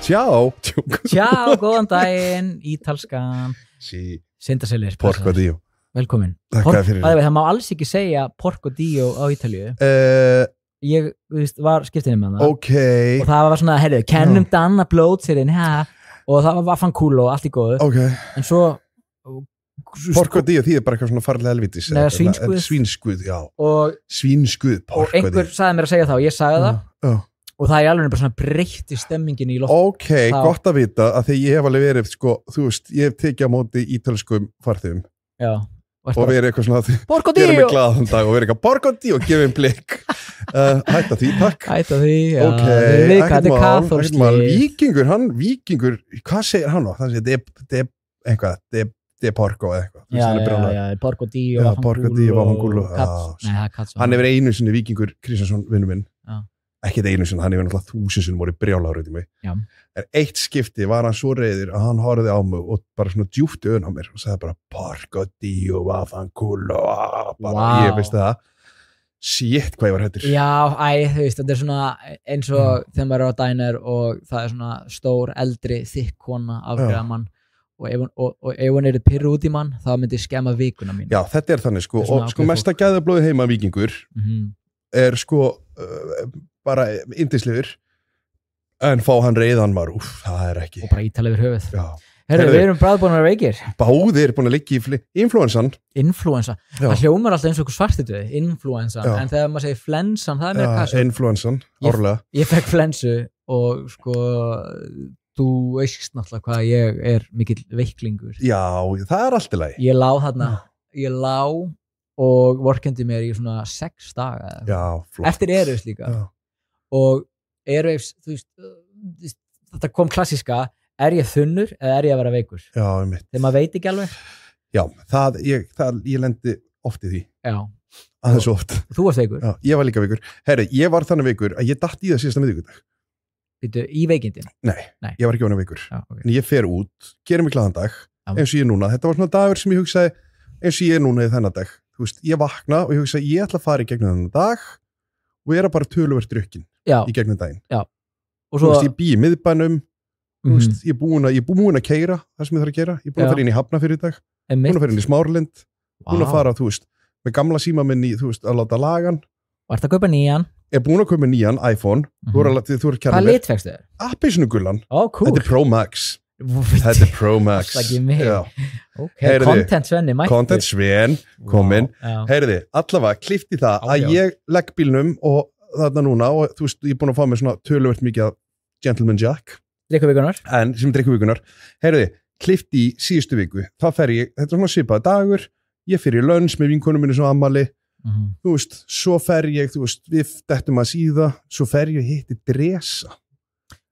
Tjá, góðan daginn, ítalskan Syndaselir Porco Dio Velkomin Það má alls ekki segja Porco Dio á Ítalíu Ég var skiptinni með það Og það var svona, heyrðu, kennum danna blótsirinn og það var vaffankulo og allt í góðu En svo Porco Dio því bara eitthvað svona farlega helvítis Svínskuð Svínskuð Og einhver sagði mér að segja það og ég sagði það Og það alveg bara svona breytti stemmingin í loft Gott að vita að því ég hef alveg verið sko, þú veist, ég hef tekið á móti ítölskum farþegum og verið eitthvað svona Porco Dio! Gerum mig glaðan dag og verið eitthvað Porco Dio og gefið blikk Hætta því, takk Hætta því, já ekkert mál Víkingur, hvað segir hann á? Það segir, det er Porco eða eitthvað Já, Porco Dio Vaffankulo Hann hefur einu sinni Víkingur Kristjánsson vinur minn ekki þetta einu sinni, hann hefur náttúrulega 1000 sinnum orðið brjálaður út í mig en eitt skipti var hann svo reiður að hann horfði á mig og bara svona djúpt augun á mér og sagði bara Porco Dio Vaffankulo ég veist það shit hvað ég var hættur þú veist, þetta er svona eins og þegar maður er á diner og það er svona stór, eldri, þykk kona afgreiða mann og ef hann er pirru út í mann þá myndi skemma vikuna mín þetta er þannig sko og sko mesta gæðablóði heima Víkingur er sko bara yndislegur en fá hann reiðan var, það er ekki og bara ítala yfir höfuð Herru, við erum bráðbúin að veikir báðir búin að liggja í influensa það hljómar alltaf eins og svartitu influensa, en þegar maður segir flensan það er mér kassu influensan, árlega ég fekk flensu og sko þú veist náttúrulega hvað ég er mikill veiklingur það er allt í lagi ég lá þarna, og vorkendi mér í svona 6 daga eftir Airwaves líka og Airwaves, þú veist þetta kom klassíska, er ég þunnur eða er ég að vera veikur þegar maður veit ekki alveg ég lendi oft í því aðeins oft þú varst veikur? Ég var líka veikur, herri, ég var þannig veikur að ég datt í það síðasta miðvikudag í veikindin? Nei, ég var ekki vegna veikur en ég fer út, gerum mig glaðan dag eins og ég er núna, þetta var svona dagur sem ég hugsaði eins og ég er núna í þennan dag þú veist, ég vakna og ég hugsa ég ætla að fara í gegnum þennan dag og ég er bara töluvert drukkin í gegnum daginn og svo, þú veist, ég bý í miðbænum þú veist, ég er búin að keyra það sem ég þarf að gera, ég er búin að fara inn í Hafnarfjörð í dag búin að fara inn í Smáralind búin að fara, þú veist, með gamla síma minn í, þú veist, að láta lagan Varst að kaupa nýjan? Ég er búin að kaupa nýjan iPhone þú er Hvað lit fegstu þér? Appisnugullan cool. Þetta er Pro Max Þetta er Pro Max Content Svenni Content Sven komin Heyriði, allavega klift í það að ég legg bílnum og þarna núna og þú veist, ég er búin að fá mér svona töluvert mikið af Gentleman Jack drikkuvikunar Heyriði, klift í síðustu viku þá fer ég, þetta er svona svipaði dagur ég fer í lunch með vinkonum minni svo ammali þú veist, svo fer ég þú veist, við dettum að síða svo fer ég hitti Dresa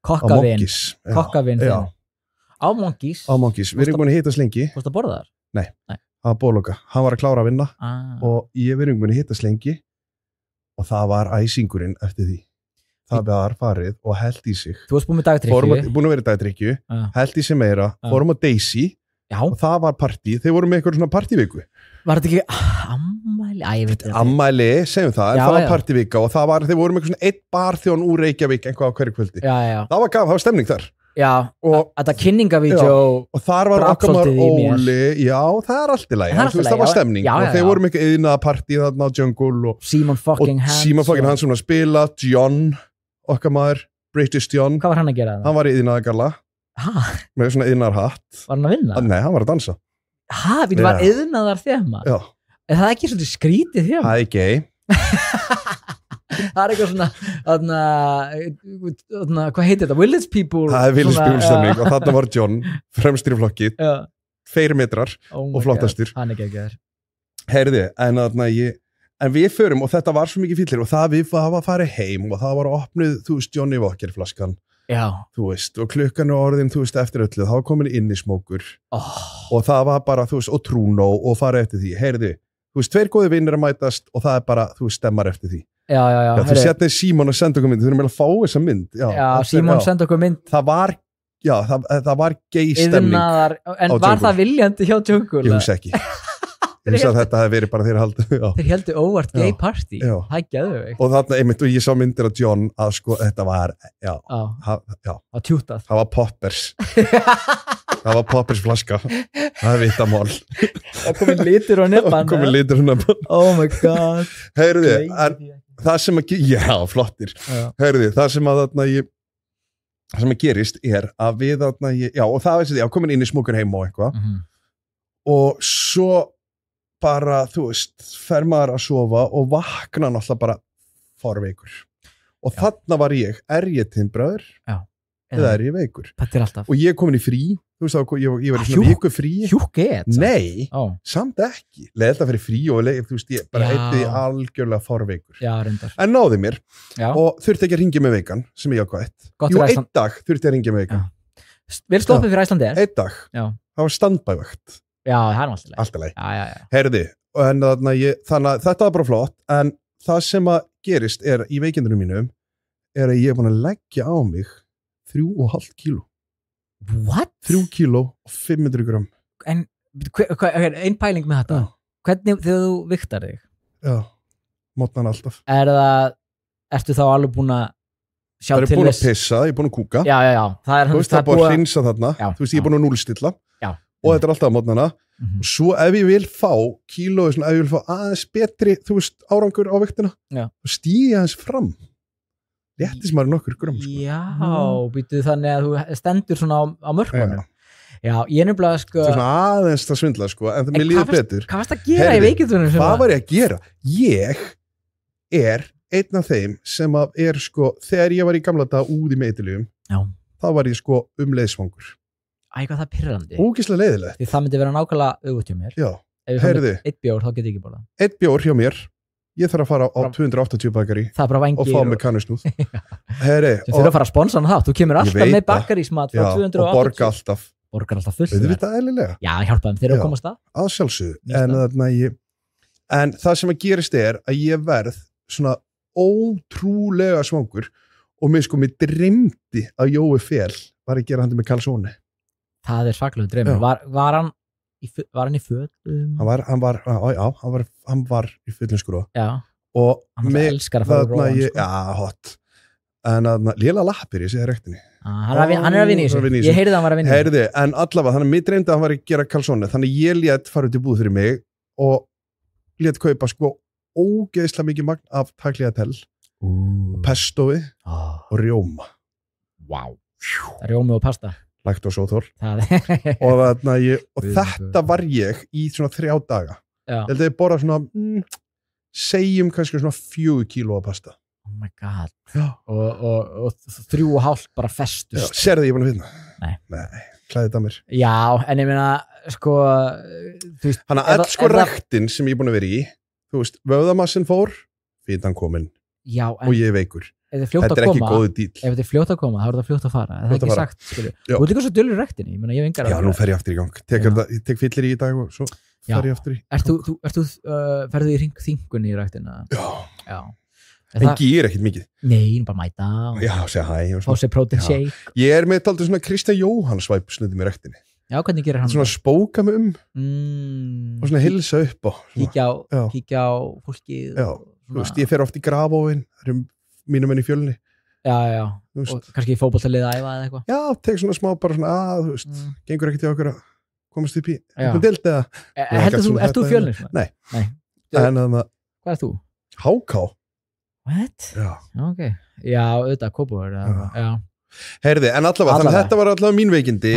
Kokkavin Á Monkís, við erum búin að hittast lengi Fórst að borða þar? Nei, það var bóloka hann var að klára að vinna og ég verið búin að hittast lengi og það var æsingurinn eftir því það var farið og held í sig Þú varst búin með dagdrykkju búin að vera í dagdrykkju, held í sig meira fórum á Daisy og það var partí þeir voru með eitthvað svona partíviku Var þetta ekki ammæli, segjum það en það var partívika og þeir voru með eitthvað svona eitt barþjón úr Reykjavík einhvað á hverju kvöldi það var stemning þar þetta kynningavídeó og þar var okkar maður Óli það er allt í lagi það var stemning og þeir voru með eitthvað yðnaðarpartí þarna á Jungle og Simon fucking Hansson að spila John, okkar maður British John Hvað var hann að gera það? Hann var í yðnaðargalla með svona yðnaðarhatt Var hann að vinna? Nei, hann var að dansa Við var yðnaðar þema Er það ekki svolítið skrítið þema? Það er gay Það er eitthvað svona hvað heitir þetta? Village People Það er Village People stemning og þarna var John fremstur í flokki 2 metrar og flottastur Hann er geggjör Heyrði, en við förum og þetta var svo mikið fyllir og það var að fara heim og það var opnuð, þú veist, Johnny Walker flaskan þú veist, og klukkan og orðin, þú veist, eftir öllu þá komin inn í smókur og það var bara, þú veist, og Trúnó og fara eftir því, heyrði þú veist, 2 góði vinnir að mætast og það er bara, þú veist, stemmar eftir því þú setja Símon að senda okkur mynd, þú erum að fá þessa mynd Símon senda okkur mynd það var gay stemning en var það viljandi hjá Jungle? Ég hugsa ekki Ég vissi að þetta hefði verið bara þeirra haldið. Þeir heldur óvart gay party. Það er geðveikt. Og þarna, einmitt, og ég sá myndir af John að sko, þetta var, að tjútað. Það var poppers. Það var poppers flaska. Það er vitamál. Það komið litur á nefn. Oh my god. Heyrðu, það sem að, flottir. Heyrðu, það sem að þarna það sem að gerist að við þarna, og það veist ég, komin inn í smúkun heim og eitthvað og svo bara, þú veist, fer maður að sofa og vakna náttúrulega bara forveikur og þarna var ég timbraður eða ég veikur og ég komin í frí, þú veist þá, ég var í svona viku frí nei, samt ekki leðilega fyrir frí og þú veist, ég bara heiti algjörlega forveikur en náði mér og þurfti ekki að ringja með veikan sem ég ákvæmt einn dag þurfti að ringja með veikan Vel stoppið fyrir Æslandi einn dag, það var standbævægt það er alltaf leið heyrði, þannig að þetta var bara flott en það sem að gerist í veikindunum mínum að ég er búin að leggja á mig 3,5 kíló What? 3 kíló og 500 gram En ein pæling með þetta Hvernig þegar þú vigtar þig? Já, mótnan alltaf Ertu þá alveg búin að sjá til þess? Það er búin að pissa, ég er búin að kúka Já, þú veist það er búin að hrinsa þarna þú veist ég er búin að núlstilla og þetta er alltaf á mótnana og svo ef ég vil fá kílói, ef ég vil fá aðeins betri þú veist árangur á viktina þá stíði ég aðeins fram réttis maður nokkur gram býtu þannig að þú stendur svona á mörkunum ég nefnilega sko það er svona aðeins það svindla sko en mér líður betur hvað varst að gera í veikindunum? Hvað var ég að gera? Ég er einn af þeim sem að sko þegar ég var í gamla dag út í meitiljum þá var ég sko leiðsvangur hvað það er pirrandi ógeðslega leiðilegt því það myndi vera nákvæmlega auðvitað hjá mér ef ég fá eitt bjór þá get ég ekki borða eitt bjór hjá mér ég þarf að fara á 280 bakari og fá með kannusnúð þú þurfa að fara að sponsa hana þú kemur alltaf með bakarísmat frá 280 og borgar alltaf fullt þetta eðlilega hjálpa þeim þegar þú komast að sjálfsögðu en það sem að gerist að ég verð svona ótrúlega svangur og mér dreymdi að Jói Fel var að gera handi með kalsóni það er svakalegu dreymur var hann í fötum? Hann var í fötum sko og hann elskar að fara róan hot en léla lappir ég sé það rektinni hann er að vinna í þessu ég heyrði að hann var að vinna í þessu en allavega þannig að mér dreymdi að hann var að gera kalsóni þannig ég lét fara út í búð fyrir mig og lét kaupa sko ógeðslega mikið magn af tagliatell pestói og rjóma rjómi og pasta laktósóþol og þetta var ég í svona 3 daga ég held að ég borða svona segjum kannski svona 4 kíló af pasta oh my god og 3,5 bara festust sérðu ég búin að finna? Nei, klæðið það mér en ég meina sko þannig að öll sko ræktin sem ég er búin að vera í þú veist, vöðamassin fór fitan komin og ég er veikur þetta er ekki góðu dýl ef þetta er fljótt að koma, þá er þetta fljótt að fara það er ekki sagt, skilju þú ert líka svo dölur í ræktinni, ég meina ég hef engar nú fer ég aftur í gang, ég tek fyllir í dag og svo fer ég aftur í ferðu í þingunni í ræktina? Já en ég ekkert mikið nei, bara mæta segja hæ fá sér protein shake ég er með taldið svona Kristján Jóhanns svæp snöndum í ræktinni hvernig gerir hann? Svona spóka mig og svona hilsa upp kíkja á fólkið þú veist, ég fer oft í grafóin mínum enn í fjölni og kannski í fótboltalið að æfa eða eitthvað tek svona smá bara svona þú veist, gengur ekkert í okkur að komast upp í dild eða ert þú fjölni? Nei hvað ert þú? Háká what? Ok, auðvitað Kópavogur heyrði, en allavega þannig að þetta var allavega mín veikindi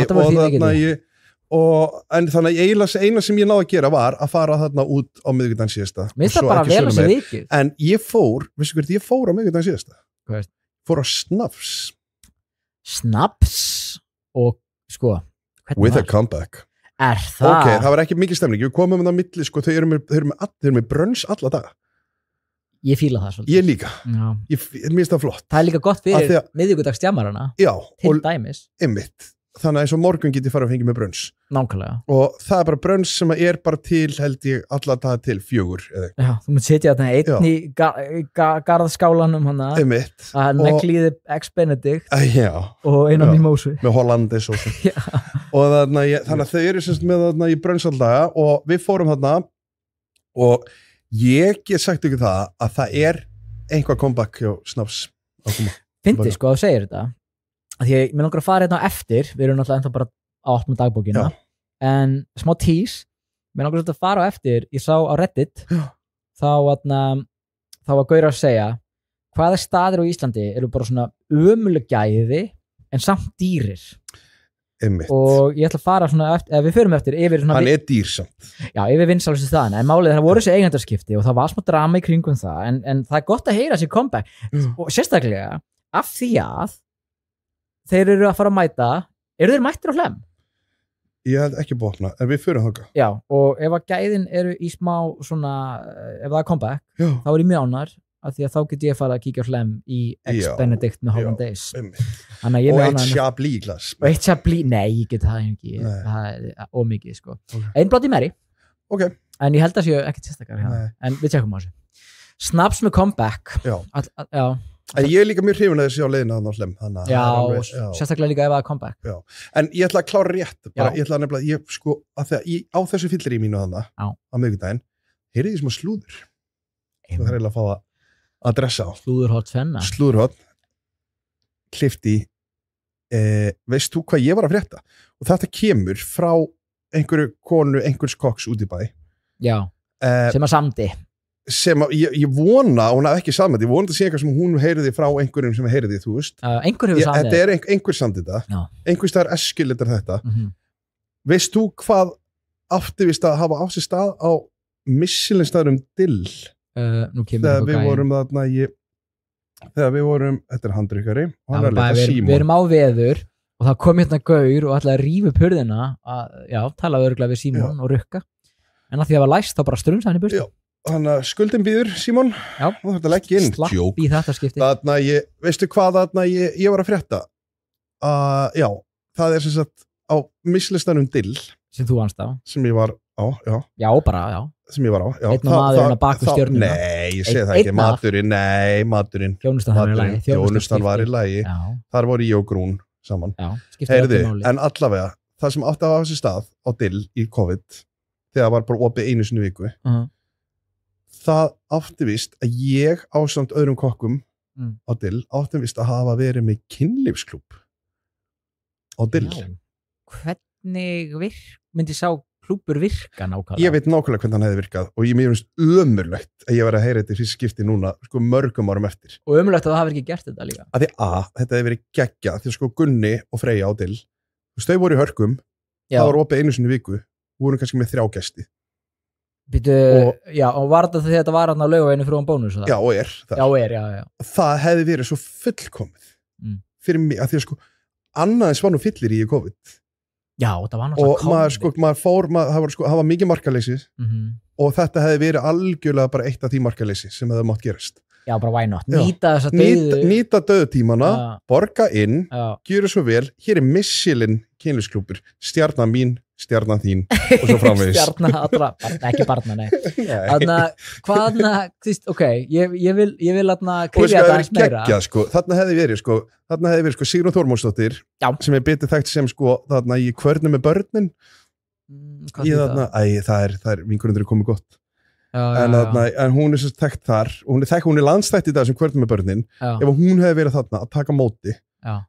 en þannig að eina sem ég náði að gera var að fara þarna út á miðvikudaginn síðasta mér finnst það bara vel að sé vikið en ég fór á miðvikudaginn síðasta fór á Snaps og sko with a comeback ok, það var ekki mikið stemning, við komum það milli sko, þau eru með brunch alla daga ég fíla það svolítið ég líka, mér finnst það flott það er líka gott fyrir miðvikudagsstjamarana til dæmis einmitt þannig að eins og morgun geti farið að fengja með brunch nákvæmlega og það er bara brunch sem er bara til held ég alla daga til 4 þú mútt setja þetta einn í garðskálanum einmitt að negliði ex-Benedict og eina mimosu með hollandis og þannig að þau eru semst með þarna í brunch alldaga og við fórum þarna og ég get sagt ykkur það að það einhvað comeback hjá Snaps að koma. Fyndi sko að þú segir þetta að því mér langar að fara hérna á eftir, við erum náttúrulega ennþá bara á 8. dagbókina, en smá tease, mér langar að fara á eftir, ég sá á Reddit þá var Gaur að segja hvaða staðir á Íslandi eru bara svona ömuleg gæði en samt dýrir. Einmitt. Og ég ætla að fara svona eftir, við förum eftir yfir svona hann dýrsamt. Já, yfir vinsælustu staðina, en málið það voru þessi eigendarskipti og það var smá drama í kringum það, en það er gott að heyra sér comeback og sérstaklega af því að þeir eru að fara að mæta, eru þeir mættir á Hlemm? Ég held ekki bókna, en við förum þangað. Já, og ef að gæðin eru í smá svona, ef það er comeback, þá er ég mjög ánægður, af því að þá get ég að fara að kíkja á Hlemm í Ex-Benedict með Hollandaise. Og eitt Chablis glas. Og eitt Chablis, nei, ég get það ekki, það er ómikið, sko. Einn Bloody Mary, en ég held að séu ekkert sérstakar, en við tjekkum á þessu. Snaps með comeback. Já. En ég er líka mjög hrifin að þessi á leiðina þannig á Hlemm. Já, sérstaklega líka ef það er comeback. Já, en ég ætla að klára rétt, ég ætla að nefnilega, sko, að á þessu fyllir í mínu þannig, á miðvikudaginn, heyrið ég smá slúður. Það er eiginlega að fá að dressa á. Slúðurhot Svenna. Slúðurhot, klifti, veist þú hvað ég var að frétta? Og þetta kemur frá einhverju konu, einhvers kokks út í bæ. Já, sem að samdi. Sem að, ég vona, hún hafði ekki samið, ég vona að sé eitthvað sem hún heyriði frá einhverjum sem heyriði, þú veist. Einhver hefur samið. Þetta er einhver samið þetta, einhver staðar eskilitar þetta. Veist þú hvað átti vist að hafa á sér stað á Michelin-staðurum Dill? Nú kemur þegar við vorum þarna þetta er handrykkari og hann að leta Símon. Við erum á veður og það kom hérna Gaur og ætlaði að rífa upp hurðina talaði örugglega við Símon og rukka, en að því að það var læst þá bara strunsa hann í burtu. Þannig að skuldin býður, Símon, og þetta leggja inn. Slapp í þetta skipti. Þarna veistu hvað þarna ég var að frétta? Já, það er sem sagt á Michelin-staðnum Dill. Sem þú vannst á. Sem ég var á, já. Já, bara, já. Sem ég var á, já. Einn og maðurinn að baka stjörnuna. Nei, ég segi það ekki, maturinn. Þjónustan var í lagi. Þar voru ég og Grún saman. Já, skiptir ekki máli. En allavega, það sem átti að hafa þessi stað á Dill í COVID, þegar það var bara opið einu sinni viku, það átti vist að ég ásamt öðrum kokkum á Dill átti vist að hafa verið með kynlífsklúbb á Dill. Hvernig myndi sá klúbbur virka nákvæmlega? Ég veit nákvæmlega hvernig hann hefði virkað og ég mér finnst ömurlegt að ég var að heyra þetta í fyrst skipti núna sko mörgum árum eftir. Og ömurlegt að það hafi ekki gert þetta líka? Að því þetta hefði verið geggjað því að sko Gunni og Freyja á Dill, þau voru í hörkum, það var opið einu sinni í viku, voru kannski með 3 gesti. Og var þetta því að þetta var hann á Laugaveginu frá bónus? Já, og það. Já. Það hefði verið svo fullkomið fyrir mig, að því að sko annaðins var nú fyllir í COVID. Já, það var náttúrulega COVID. Það var mikið markaleysi og þetta hefði verið algjörlega bara eitt af því markaleysi sem hefði mátt gerast. Já, bara why not? Nýta döðutímana, borga inn, gjöra svo vel, hér er Michelin kynlífsklúbbur, stjarnan mín, stjarnan þín og svo framvegis. Stjarnan allra, ekki barna, nei. Ég vil krifja þetta eins meira. Þarna hefði verið Sigrún Þormónsdóttir sem er betið þekkt sem þarna í Kvörnum með börnin. Það er vinkurundur komið gott. En hún er svo þekkt þar, hún er landsþekkt í dag sem Kvörnum með börnin. Ef hún hefði verið þarna að taka móti,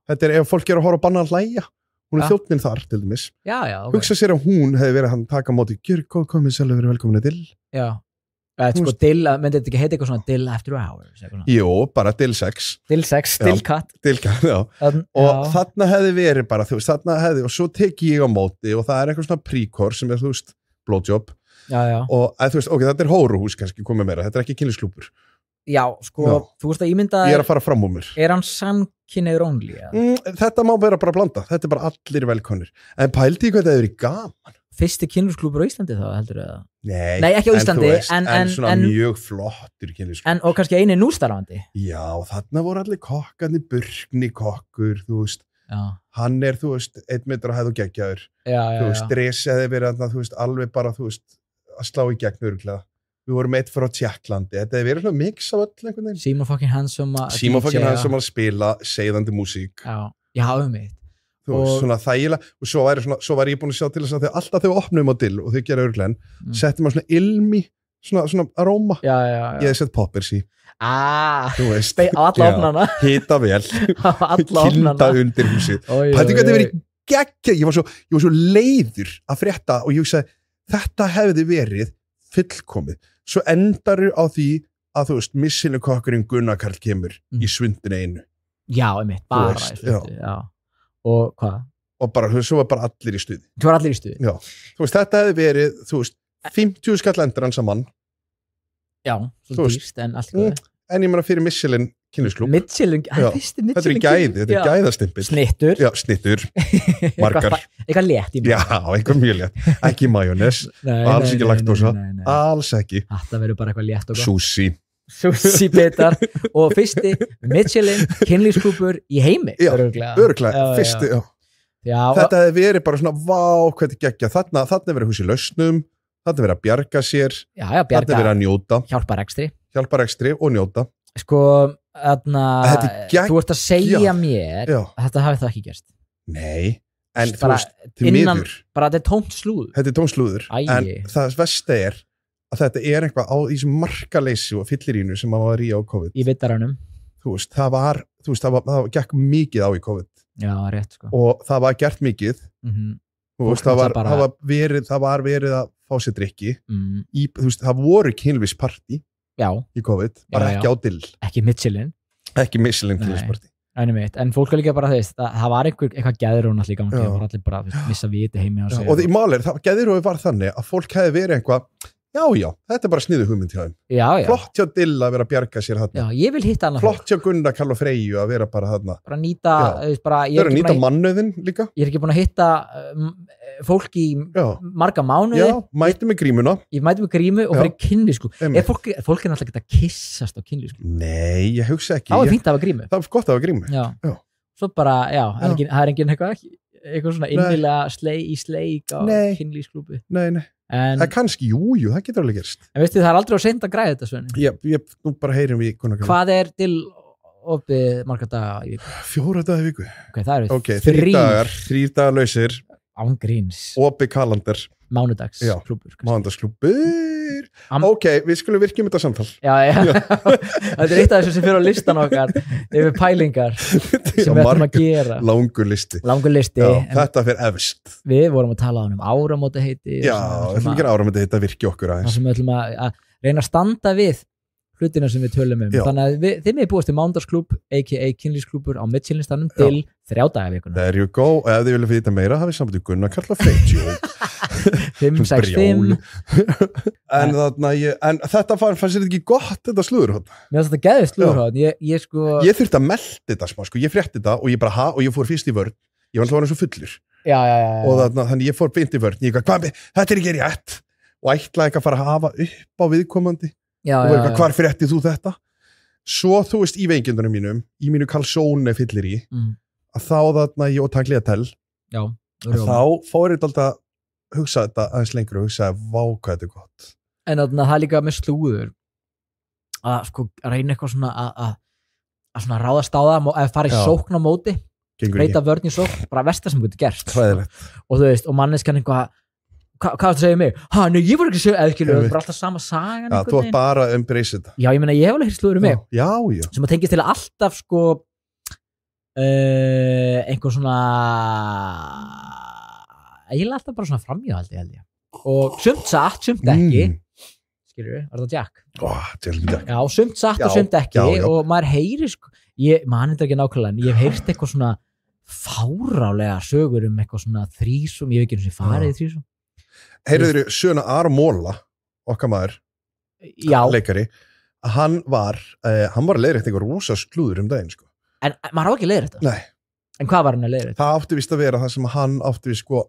þetta er ef fólk er að horfa á banna að hlæja, hún er þjóttnin þar til dæmis. Hugsa sér að hún hefði verið að taka móti, komið sjálf verið velkomin að Dill. Já, Dill, myndi þetta ekki heita eitthvað svona Dill After Hours? Jú, bara Dill 6. Dill 6, Dill Cut. Dill Cut, já. Og þarna hefði verið bara, þú veist, og svo teki ég á móti og það er eitthvað svona príkor sem er, þú veist, blowjob. Og þú veist, þetta er hóruhús kannski komið meira, þetta er ekki kynlífsklúbbur. Já, sko, þú veist að ímynda ég er að fara fram úr mér. Er hann samkynhneigður only? Þetta má vera bara blanda, þetta er bara allir velkonir. En pældi hvað það er gaman. Fyrsti kynlífsklúbbur á Íslandi þá heldur það? Nei, ekki á Íslandi, en svona mjög flottur kynlífsklúbbur. Og kannski eini nústarfandi. Já, þarna voru allir kokkarnir, Burkni kokkur, þú veist. Hann er, þú veist, 1 metra hæð og geggjaður. Þú veist, dresi hefði verið, þú veist, alveg bara, þú veist, að slá í gegn öruglega. Við vorum eitt frá Tjekklandi, þetta hefði verið svona mix af öll einhvern veginn. Simon fucking Handsome að spila seiðandi músík. Já, mitt. Þú veist, svona þægilega, og svo var ég búin að sjá til þess að alltaf þegar við opnum á Dill og þau gera öruglega, settum að svona ilmi, svona aróma ég hef sett poppers í þú veist, alla ofnana hita vel kynda undir húsið þetta gæti verið geggja ég var svo leiður að frétta og ég hugsaði, þetta hefði verið fullkomið, svo endaru á því að þú veist, Michelin-kokkurinn Gunnar Karl kemur í svundinu einu einmitt, bara í stuði og hvað? Og bara, svo var bara allir í stuði já, þú veist, þetta hefði verið þú veist, 50 skall endur hann saman svo dýrst en allt góð en ég meina fyrir Michelin kynlífsklúbb þetta er gæði, þetta er gæðastimpill snittur, margar eitthvað létt eitthvað mjög létt, ekki majónes alls ekki laktósa, alls ekki þetta verður bara eitthvað létt og gott sushi bitar og fyrsti Michelin kynlífsklúbbur í heimi örglega, fyrsti þetta hefði verið bara svona, vá, hvað þetta geggja þarna verið hús í lausnum þarna verið að bjarga sér þarna verið að njóta hjálparekstri og njóta sko, þú ert að segja mér að þetta hafi það ekki gerst nei, en þú veist, til miður bara þetta er tómt slúður en það versta er að þetta er eitthvað á því sem markaleysi og fyllirínu sem maður var í á COVID í vittaranum þú veist, það gekk mikið á í COVID rétt sko og það var gert mikið þú veist, það var verið að fá sér drikki þú veist, það voru kynlífspartí í COVID, bara ekki á dill ekki Michelin kynlífspartí en fólk var líka bara það var eitthvað geðrónu allir í gangi og var allir bara missa viti heimi á sig og í málir, geðrónu var þannig að fólk hefði verið eitthvað já, þetta er bara sniðu hugmynd hjá þeim flott hjá Dill að vera að bjarga sér þarna ég vil hitta hana flott hjá Gunnar Karl og Freyju að vera bara þarna bara nýta nýta mannauðin líka ég er ekki búin að hitta fólk í marga mánuði mæti með grímuna ég mæti með grímu og fyrir kynlífsklúbb fólk er náttúrulega ekki að kissast á kynlífsklúbb nei, ég hugsa ekki það var fínt að hafa grímu það var gott að hafa grímu svo bara, það er engin eitthvað svona innilega sleik á kynlífsklúbbi nei það er kannski, jú, það getur alveg gerst en veistu, það er aldrei á seint að græða þetta Svenni nú bara heyrim við hvað er til opið marga daga í viku? 4 daga í viku það eru 3 dagar lausir án gríns opið kalendar mánudagsklúbbur við skulum virkjum þetta samtal þetta er eitt af þessu sem fyrir á listan okkar yfir pælingar sem við ætlum að gera langur listi þetta fyrir efst við vorum að tala um áramótaheiti við ætlum að gera áramótaheiti að virkja okkur aðeins sem við ætlum að reyna að standa við hlutina sem við tölum þannig að þið með búast til mánudagsklúbb a.k.a. kynlífsklúbbur á Michelin-staðnum til 3 daga vikuna there you go, ef þið viljum vita meira hafið samband í Gunnar Karl og Freyju 565 en þetta fannst þetta ekki gott þetta slúður mér finnst þetta geðið slúður ég þurfti að melda þetta smá ég frétti þetta og ég fór fyrst í vörn ég var alltaf svo fullur og þannig ég fór beint í vörn þetta er ekki rétt og ætlaði ekki að fara að hafa upp á viðkomandi hvar fréttið þú þetta svo þú veist í veikindunum mínum í mínu kalsóni fyllir í að þá þarna ég og taklið að tell þá fór ég alltaf að hugsa þetta aðeins lengur og hugsa vá hvað þetta er gott en það er líka með slúður að sko reyna eitthvað svona að svona ráðast á það að fara í sókn á móti breyta vörn í sókn, bara versta sem getur gerst og þú veist, og manneskan eitthvað hvað það segir mig? Nei, ég voru ekki að segja eðkilu, það er bara alltaf sama sagan þú var bara að embrace þetta ég meina, ég hef alveg hér slúður mig sem að tengja til að alltaf sko einhver svona eiginlega alltaf bara svona framhjáhaldi held ég og sumt satt, sumt ekki skilur við, var það Jack? Já, sumt satt og sumt ekki og maður heyri sko maður þetta ekki nákvæmlega en ég hef heyrt eitthvað svona fárálega sögur eitthvað svona þrísum, ég hef ekki eins og farið í þrísum heyrðu þér söguna Aron Móla okkar maður, leikari hann var að leiðrétta eitthvað rosa slúður daginn sko. En maður á ekki leiðrétta? Nei. En hvað var hann að leiðrétta? Það átti vist að vera það sem hann átti við sko,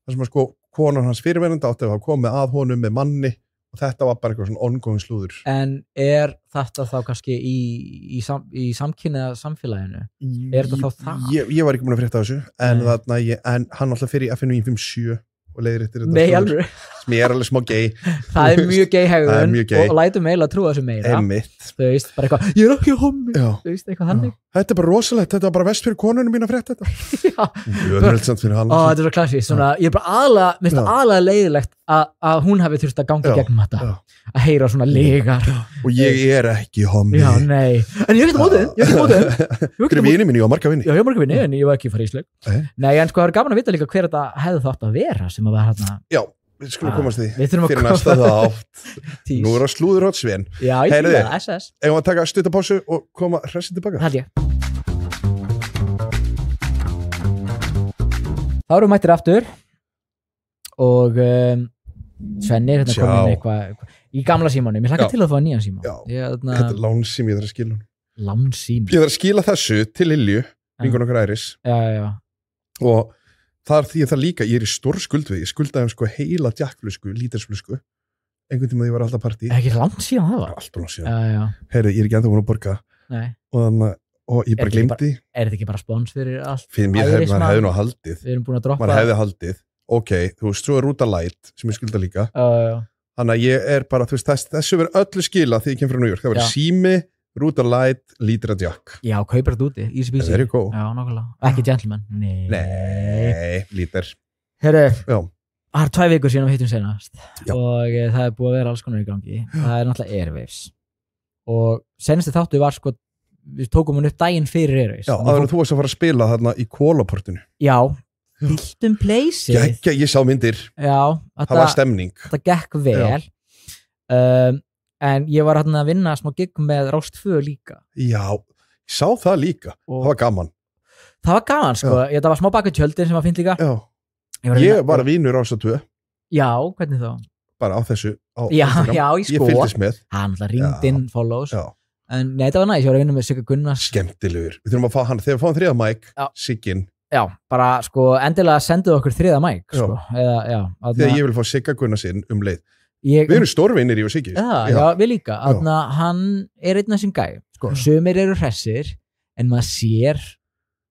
það sem sko konan hans fyrirverandi átti að hafa komið að honum með manni og þetta var bara eitthvað svona ongoing slúður. En er þetta þá kannski í samkynniða samfélaginu? Er þetta þá það? Ég var ekki búin að frétta þessu en hann alltaf fyrir í FNU 57 og leiðréttir þetta Nei, alveg. mér alveg smá gay það mjög gay hegðun og lætum eiginlega trúa þessu meira þú veist, bara eitthvað, ég ekki hommi þú veist, eitthvað þannig þetta bara rosalegt, þetta var bara vest fyrir konunum mín að frétta þetta mjög fyrir hann þetta svo klassískt, ég er bara aðlega leiðilegt að hún hafi þurft að ganga gegnum þetta að heyra svona legar og ég er ekki hommi já, nei, en ég er ekkert mótið fyrir vini mín, ég var marga vini já, ég var marga vini, en ég var ekki farið í sleik nei, en sko, það er gaman að vita líka hver þetta hefði þátt að vera sem að vera hérna já, við skulum komast því fyrir næsta þátt nú er það slúðurhótt Sven já, ég fýla það, SS eigum að taka stuttapásu og koma hressið tilbaka það ég þá erum við mættir aftur og Svenni er hérna komin eitthvað í gamla símanum, ég hlakka til að fá nýjan síma þetta er lánsím, ég þarf að skila lánsím ég þarf að skila þessu til Lilju vingun okkar Æris og það því að það líka, ég er í stór skuld við ég skuldaði sko heila djakkflösku lítersflösku, einhvern tíma því ég var alltaf partí ekki langt síðan það var alltaf langt síðan, herri, ég er ekki ennþá búin að borga og ég bara glemdi er þetta ekki bara spons fyrir allt fyrir mér hefði nú haldið við erum búin að droppa maður hefði haldið ok, þú veist, svo er Rúta Light sem ég skulda líka þannig að ég er bara, þú veist, þessu verður öllu skila þegar ég kem frá New York, það verður sími Rúta Light, lítra jack já, kaupir þetta úti, easy peasy já, nákvæmlega, ekki gentleman nei, lítar herru, það er 2 vikur síðan við hittum senast og það er búið að vera alls konar í gangi það er náttúrulega Airwaves og senasti þáttu var sko við tókum hann upp daginn fyrir Airwaves já, aðeins þú varst að fara að spila þarna í Kólaportinu já Hiltum Place ég sá myndir það var stemning það gekk vel en ég var hérna að vinna smá gig með Rás 2 líka já, ég sá það líka það var gaman sko, það var smá baka tjöldin sem var fint líka ég var að vinna Rás 2 já, hvernig þá? bara á þessu já, ég fylgdist með hann ringd inn follows en nei, það var næst, ég var að vinna með Sigga Gunnars skemmtilegur, við þurfum að fá hann þegar við fáum 3. mæk, Siggin já, bara sko endilega senduðu okkur 3. mæk sko. þegar ég vil fá Sigga Gunnarsinn leið við erum stórvinnir í og Siggi já, við líka, hann er einn af þessum gæ sko, sumir eru hressir en maður sér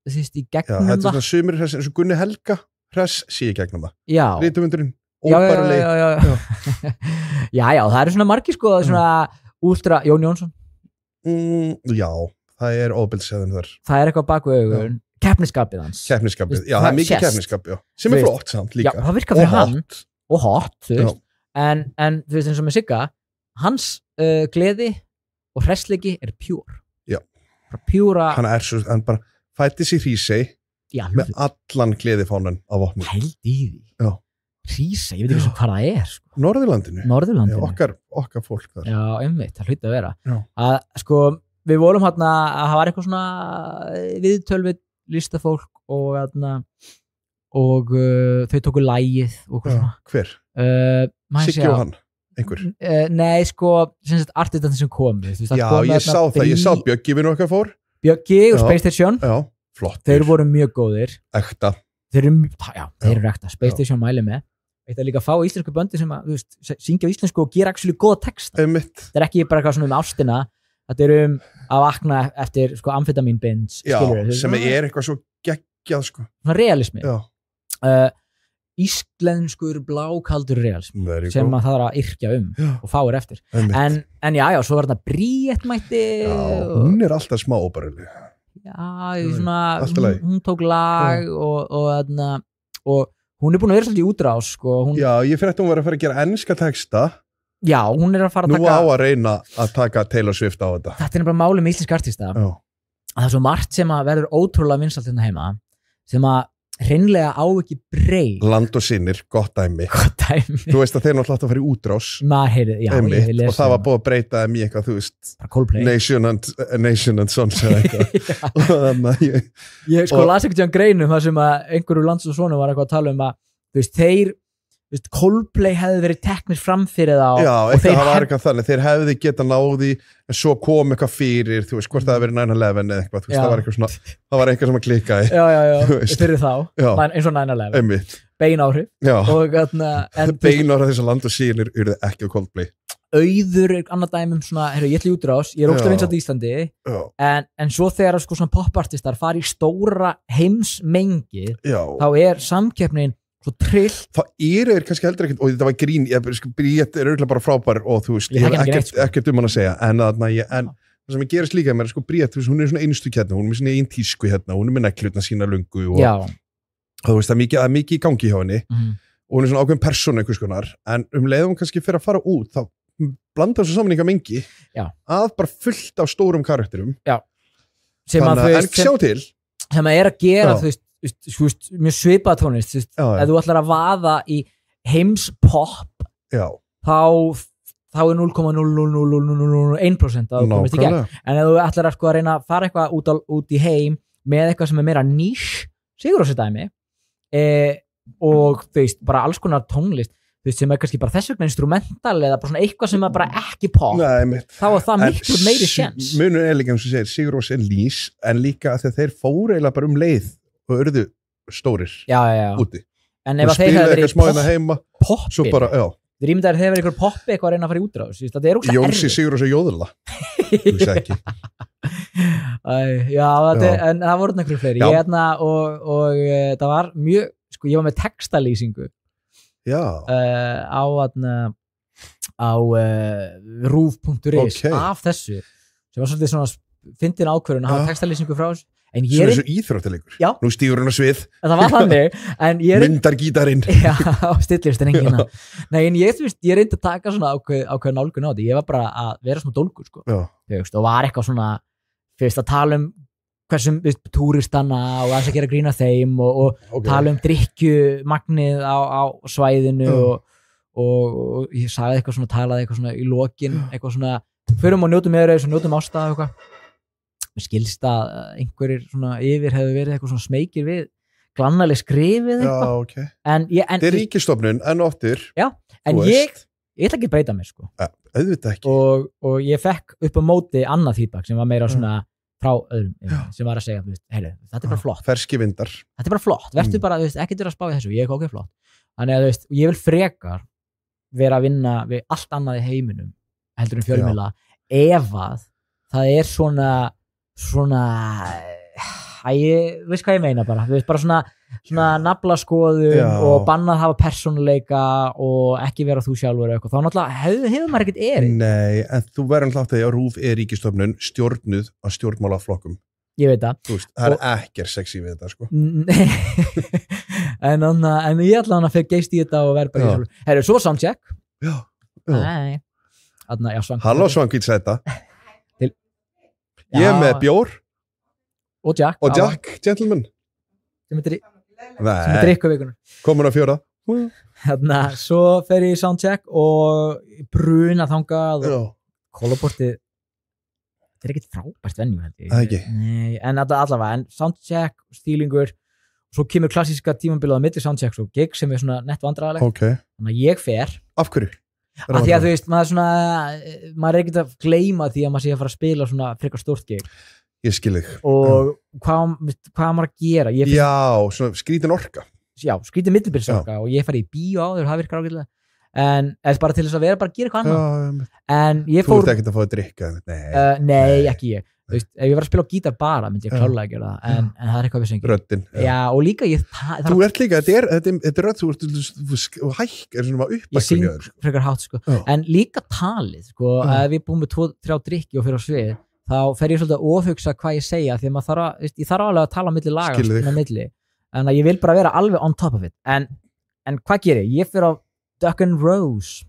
þú veist, í gegnum þetta er svona sumir hressir, eins og Gunni Helga hress sé í gegnum það rítumundurinn, óbæruleg já, það eru svona margir sko, svona últra Jón Jónsson já, það er óbildsæðan þar það er eitthvað baku augun keppniskapið hans já, það er mikið keppniskap sem er flott samt líka já, það virkar fyrir hann og hot, þú veist en þú veist eins og með Sigga hans gleði og hressleiki er pjúra hann er svo, hann bara fætti sig Hrísey með allan gleðifánan á vopni held í því Hrísey, ég veit ekki hvað það er sko. Norðurlandinu okkar fólk þar já, einmitt, það hluti að vera að sko, við volum hérna að það var eitthvað svona viðtölvið listafólk og þau tóku lægið og hver? Siggi og hann, einhver? Nei, sko, artistanir sem komu já, ég sá það, ég sá Bjöggi vinur okkar fór Bjöggi og Space Station flott þeir voru mjög góðir ekta þeir eru ekta, Space Station mæli með eitt að líka fá íslensku böndi sem að syngja á íslensku og gera actually góða texta það er ekki bara eitthvað svona ástina þetta er að vakna eftir sko, amfetamin binge sem er eitthvað svo geggjað sko. realismi íslenskur blákaldur realismi sem að það er að yrkja og fáir eftir en já, svo var þetta Bríett mætti hún er alltaf smá óbærileg hún tók lag og hún er búin að vera svolítið í útrás sko. já, ég frétti hún var að fara að gera enska texta já, hún er að fara að taka nú á að reyna að taka Taylor Swift á þetta er bara máli með íslensk artista að það er svo margt sem að verður ótrúlega vinsælt hérna heima sem að hreinlega á ekki breyk Land og Synir, gott dæmi þú veist að þeir náttúrulega átt að fara í útrás og það var búið að breyta í eitthvað, þú veist Nation and Sons eða eitthvað ég sko las ekkert í hann greinum þar sem að einhverju Lands og Sonu var eitthvað að tala um að þú veist, þeir Coldplay hefði verið teknir fram fyrir þá já, það var eitthvað þannig, þeir hefði geta náði en svo kom eitthvað fyrir þú veist, hvort það hefði verið 9/11 eða eitthvað þú veist, það var eitthvað svona, það var eitthvað sem að klikkaði fyrir þá, eins og 9/11 bein áhrif bein áhrif þess að Land og Synir urðu ekki á Coldplay auður er annað dæmum svona, ég ætla í útrás ég er óslega vinsælt í Íslandi en svo þegar sko svona popartistar fari í stóra heimsmengi þá er samkeppnin svo trillt. Það þeir kannski heldur ekkert, og þetta var grín, Bríett örugglega bara frábær og þú veist, ég hef ekkert hann að segja, en það sem ég gerist líka með Bríett, hún svona einstu hérna, hún með svona einn tísku hérna, hún með neglutna sína lungu og þú veist, það er mikið í gangi hjá henni og hún svona ákveðin persóna einhvers konar, en leiðum kannski fyrir að fara út, þá blanda þessu saman mengi að bara fullt af stórum karakterum. Já. En sjá til. Sem að að gera, þú veist, mjög svipað tónlist, þú veist, ef þú ætlar að vaða í heimspopp, þá 0,00001% að þú komist í gegn. En ef þú ætlar að reyna að fara eitthvað út í heim með eitthvað sem meira nísch, Sigurrósadæmi, og þú veist, bara alls konar tónlist, þú veist, sem kannski bara þess vegna instrumental eða bara svona eitthvað sem bara ekki pop, þá það miklu meiri sjens. Munur líka eins og segir, Sigurrós nýs, en líka að þeir fóru eiginlega bara leið og urðu stórir úti. En ef þeir hefði verið poppi, svo bara, þeir ímyndaðir þeir hefði verið eitthvað poppi eitthvað að reyna að fara í útráðs, það er ógst Jónsi Sigurrós jóðla, þú veist ekki. En það voru einhverju fleiri, og það var mjög, sko, ég var með textalýsingu á rúf.is af þessu sem var svolítið svona fyndin ákvörðun að hafa textalýsingu frá þessu en ég er svo íþróttalegur, nú stígur hann að svið það var þannig myndar gítarinn stillist en enginn nei en ég reyndi að taka svona ákveð nálgun á þetta, ég var bara að vera svona dólgur sko, og var eitthvað svona fyrst að tala hversum túristanna og að gera grín að þeim og tala drykkjumagnið á svæðinu og ég sagði eitthvað svona, talaði eitthvað svona í lokin, eitthvað svona förum og njótum meður og njótum ástæða eitthvað. Mér skilst að einhverjir svona yfir hefur verið eitthvað svona smeykir við glannaleg skrifið eitthvað. Þetta er ríkisstofnun en oftir. Já, en ég ætla ekki að breyta mér sko. Auðvitað ekki. Og ég fekk upp á móti annað feedback sem var meira svona frá öðrum sem var að segja, heyrðu, þetta er bara flott. Ferski vindar. Þetta er bara flott. Vertu bara, ekki vera að spá í þessu, ég er okkur flott. Þannig að ég vil frekar vera að vinna við allt annað í heiminum heldur fjölmiðla ef að það er svona veist hvað ég meina bara svona naflaskoðun og bannað hafa persónuleika og ekki vera þú sjálfur eitthvað, þá náttúrulega hefur maður ekkert erindi. Nei, en þú verður náttúrulega að RÚV er ríkisstofnun stjórnuð af stjórnmálaflokkum. Ég veit það. Þú veist, það er ekkert sexy við þetta sko. en ég ætla hann að fyrir geist í þetta og verður bara sjálfur. Herru, svo soundcheck. Já. Nei. Halló Svangvít sæta. Ég er með bjór og Jack gentleman sem er drikkuvíkunar komin á 4. Svo fer ég í soundcheck og bruna þangað og kólaportið þetta er ekkert frábært venju held ég. Nei, en allavega en soundcheck, stílingur og svo kemur klassíska tímabilið á milli soundchecks og gig sem er svona nett vandræðalegt þannig að ég fer. Af hverju? Af því að þú veist, maður er ekkert að gleyma því að maður sé að fara að spila svona frekar stórt gig. Ég skil þig. Og hvað maður að gera? Svona skrítin orka. Já, skrítin millibilsorka og ég fari í bíó áður, það virkar ágætlega. En eða bara til þess að vera bara að gera eitthvað annað. En ég fór... Þú ert ekkert að fá að drikka? Nei, ekki ég. Þú veist, ef ég var að spila á gítar bara myndi ég klálega að gera það, en það er eitthvað við sengjum. Röddin. Já, og líka ég... Þú ert líka, þetta er rödd, þú hækkar svona uppbækkunni. Ég syng frekar hátt, sko. En líka talið, sko, ef ég búið með 2-3 drykki og fyrir á svið, þá fer ég svolítið að ofhugsa hvað ég segja, því að ég þarf alveg að tala á milli laga, en ég vil bara vera alveg on top of it. En hvað gerir ég? Ég fer á Duck and Rose.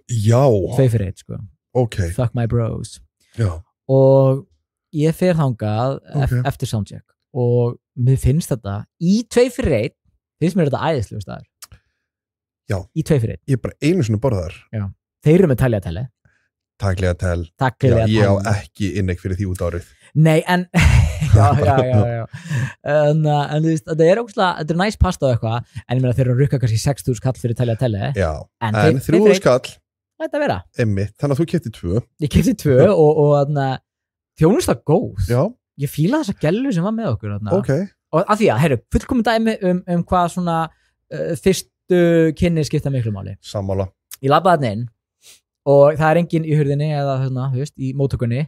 Já. 2 fyrir 1, sko. Ok. Fuck my bros. Já. Og ég fer þangað eftir soundcheck og mér finnst þetta í 2 fyrir 1 finnst mér þetta æðislegur staður. Já. Í 2 fyrir 1. Ég er bara einu svona borðar. Já. Þeir eru með tagliatelle. Tagliatelle. Já, ég á ekki inneik fyrir því út árið. Nei, en já. En þú veist, þetta er ógustlega, þetta er næst pasta og eitthvað, en ég meina þeir eru að rukka kannski 6.000 kall fyrir tagliatelle. Já, en 3.000 kall. Þetta vera. Einmitt, þannig að þú keyptir 2. Ég keypti 2 og þjónust það góð. Já. Ég fíla þessa gellu sem var með okkur. Ok. Og af því að, heyrðu, fullkomin dæmi hvað svona fyrstu kynni skipta miklu máli. Sammála. Ég labbaði þarna inn og það er enginn í hurðinni eða þú veist, í móttökunni,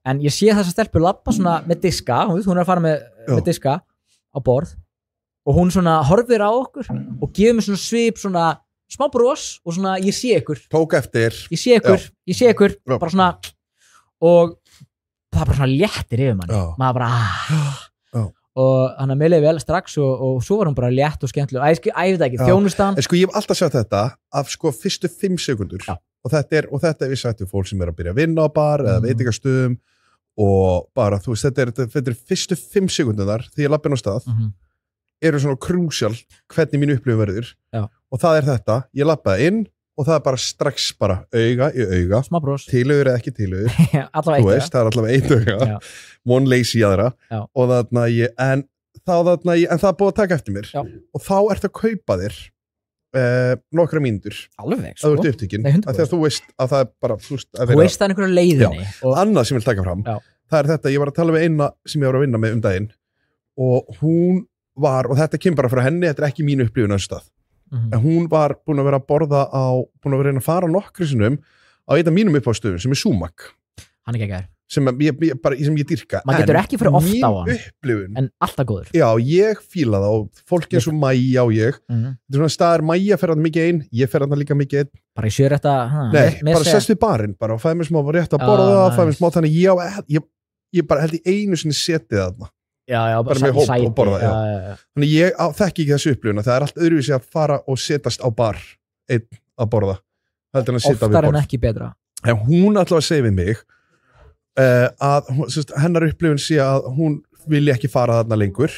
en ég sé þessa stelpu labba svona með diska, hún er að fara með diska á borð og hún svona horfir á okkur og gefur mér svona svip, svona smá bros og svona ég sé ykkur tók eftir, ég sé ykkur bara svona og það bara svona léttir yfir manni maður bara og hann að meðlega vel strax og svo var hún bara létt og skemmtileg ég veit ekki, þjónustan en sko ég hef alltaf sagt þetta af sko fyrstu 5 sekundur og þetta er við sagt við fólk sem að byrja að vinna á bar eða veitingastöðum og bara þú veist þetta er fyrstu 5 sekundunar því ég labbi inn á stað eru svona krúsjál hvernig mínu upplifun verður og það er þetta, ég labbaði inn og það er bara strax bara auga í auga tilaugur eða ekki tilaugur þú veist, það er allavega eitt auga one lazy aðra og þarna en það er búið að taka eftir mér og þá ertu að kaupa þér nokkra mínútur alveg, að þú ert upptökin þegar þú veist að það er bara þú veist það er einhverju leiðinni annað sem ég vil taka fram það er þetta, ég var að tala við eina sem ég var að vinna með daginn og hún var, og þetta kemur bara frá henni þetta er ekki mínu upplifun á þessu stað en hún var búin að vera að borða búin að vera að fara nokkru sinnum á einn af mínum uppástöðum sem er Sumac hann er geggjær sem ég dyrka maður getur ekki fyrir ofta á hann upplifun, en alltaf góður já, ég fíla það og fólk eins og Maja og ég þetta er svona staðar, Maja fer hann mikið einn ég fer hann líka mikið einn bara í sjörétta bara sest við barinn bara og fæði mér smá rétt að borða fæði mér smá þannig ég bara held í einu sinni setið þarna bara með hóp og borða þannig ég þekki ekki þessu upplifuna það er allt öðruvísi að fara og setjast á bar einn að borða oftar en ekki betra en hún ætlaði að segja við mig að hennar upplifun sé að hún vilja ekki fara þarna lengur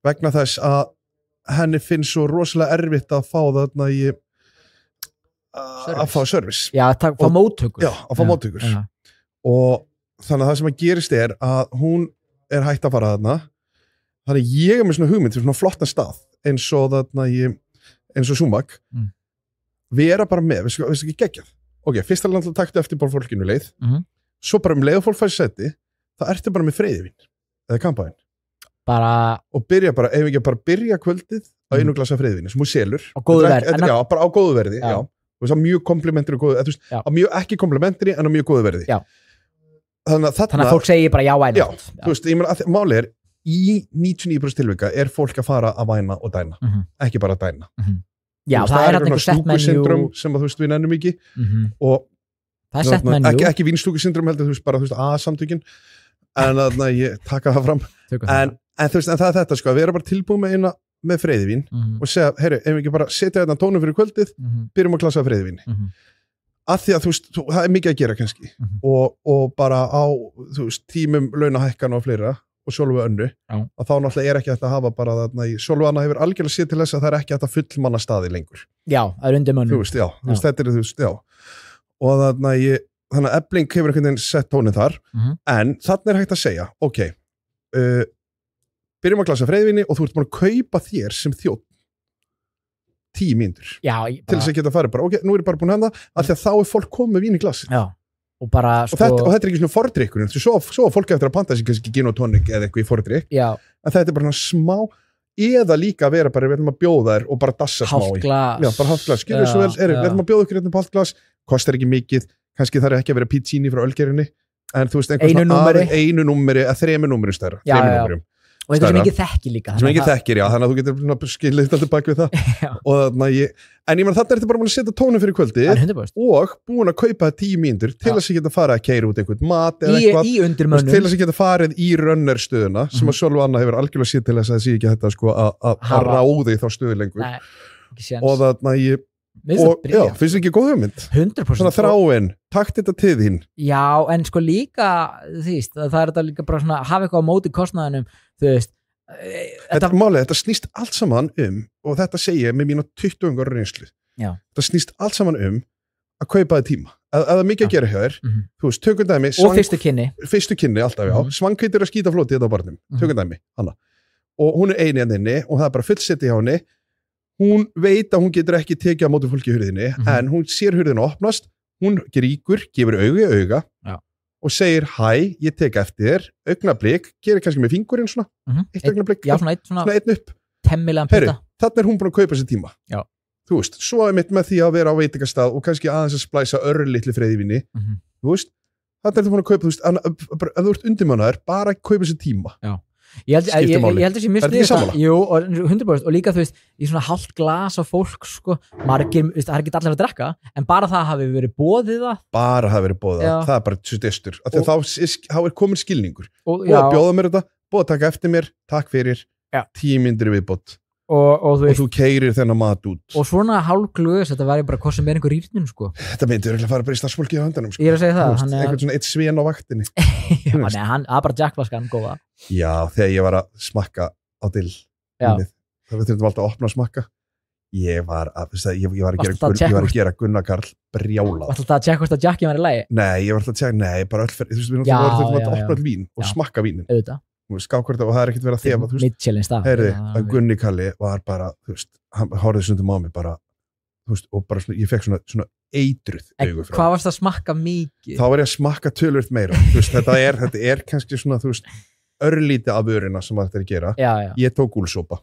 vegna þess að henni finnst svo rosalega erfitt að fá þarna að fá service fá móttökur að fá móttökur og þannig að það sem að gerist er að hún er hægt að fara þarna þannig ég er með svona hugmynd svona flottan stað eins og Sumac vera bara með, veistu ekki geggjað ok, fyrst alveg taktu eftir bara fólkinu leið svo bara leið og fólk fæði seti það ertu bara með freyðivin eða kampaðin og byrja bara, ef ekki bara byrja kvöldið á einu glasa freyðivini sem hún selur á góðu verði bara á góðu verði, já og það er mjög komplimentari og góðu, á mjög ekki komplimentari en á mjög góðu verði þannig að fólk segir bara já, þú veist, ég meina, máli er í 99% tilvika er fólk að fara að væna og dæna, ekki bara að dæna já, það er einhver stúkusyndrom sem að þú veist við nennum ekki og það er sett menjú ekki vínstúkusyndrom heldur, þú veist bara A-samtökin en þannig að ég taka það fram en þú veist, en það er þetta sko að við erum bara tilbúið með freyðivín og segja, heyru, ef við ekki bara setja þetta tónum fyrir kvöldið, byrjum að klasa freyðivíni að því að þú veist, það er mikið að gera kannski og bara á þú veist, tímum launahækkana og fleira og Sólveig Önnu, að þá náttúrulega er ekki hægt að hafa bara þarna Sólveig Anna hefur algjörlega séð til þess að það er ekki hægt að fullmanna staði lengur það er undir mönnum þú veist, þú veist, þetta er þú veist, og þannig að Efling hefur einhvern veginn sett tónið þar en þannig er hægt að segja, ok byrjum að glasa freyðvinni og þú ert búin að kaupa þér sem þjónn 10 mínútur til þess að geta að fara bara, ok, nú er ég bara búin að henda af því að þá er fólk komið vín í glassi og þetta er ekki svona fordrykkur svo fólk eftir að panta sig kannski gin og tónik eða eitthvað í fordryk en þetta er bara smá eða líka að vera bara, við ætlum að bjóða þér og bara dassa smá í bara hálft glas, skilur svo vel, við ætlum að bjóða ykkur hérna hálft glas, kostar ekki mikið kannski þarf ekki að vera pizzini frá ölgerinni en þú veist, einu númeri að 3 númerum stærra 3 númerum og þetta sem ekki þekki líka sem ekki þekkir, já, þannig að þú getur skilið þetta bak við það og þannig en ég menn þarna er þetta bara búin að setja tónum fyrir kvöldi og búin að kaupa 10 mínútur til þess að geta farið að keyra út einhvern mat eða eitthvað til þess að geta farið í runnerstöðuna sem að Sölva Anna hefur algjörlega séð til þess að það sé ekki þetta sko að ráði þá stöðu lengur og þannig finnst ekki góð hugmynd 100% svona þráin, takt þetta til þín já, en sko líka það er þetta líka bara svona hafa eitthvað á móti kostnaðinum þú veist þetta snýst allt saman og þetta segja ég með mína 20 ára reynslu þetta snýst allt saman að kaupa þið tíma að það er mikið að gera hjá þér þú veist, tökum dæmi og fyrstu kynni alltaf, Svanghvítur að skýta flóti þetta á barnum, tökum dæmi, hana og hún er eini að henni og það er bara fullseti hjá henni hún veit að hún getur ekki tekið á móti fólki í hurðinni en hún sér hurðinu opnast hún gríkur, gefur auga í auga og segir hæ, ég tek eftir þér augnablik, gerir kannski með fingurinn svona eitt augnablik, svona einn upp temmilega þannig er hún búin að kaupa sér tíma þú veist, svo er mitt með því að vera á veitingastað og kannski aðeins að splæsa örlitli freyðivinni þú veist, þannig er þú búin að kaupa þú veist, ef þú ert undirmannaður, bara að kaupa sér tíma Ég held að sé mjög sniðugt það. Jú, og 100% og líka þú veist, í svona hálft glas af fólk sko, margir, það er ekki allir að drekka en bara það hafi verið boðið það er bara tjústistur þá er komin skilningur og að bjóða mér þetta, búið að taka eftir mér takk fyrir, 10 mínútur viðbót og þú keyrir þennan mat út og svona hálfglöðs, þetta væri bara hvað sem er einhver rýrnum sko. Þetta myndir að fara bara í starfsfólki á handanum sko. Ég er að segja það einhvern svona eitt sven á vaktinni hann bara jackflaskan góða já, þegar ég var að smakka á dill það þurftum alltaf að opna að smakka ég var að gera Gunnar Karl brjála Varstu það að tjekka hvort að Jackie var í lagi? Nei, ég var alltaf að tjekka, bara öllferð þú veist, við þurfum að opna all vín og smakka vínin auðvitað skákvort og það er ekkert verið að þefa Mitchellins það heyrði, að Gunni Kalli var bara þú veist, hann horfði stundum á mig bara þú veist, og bara svona, ég fekk svona eitruð augu frá hvað varst að smakka mikið? Þá var ég að smakka tölvöld meira þú veist, þetta er kannski svona þú veist, örlítið af vörina sem þetta er að gera ég tók gúlsópa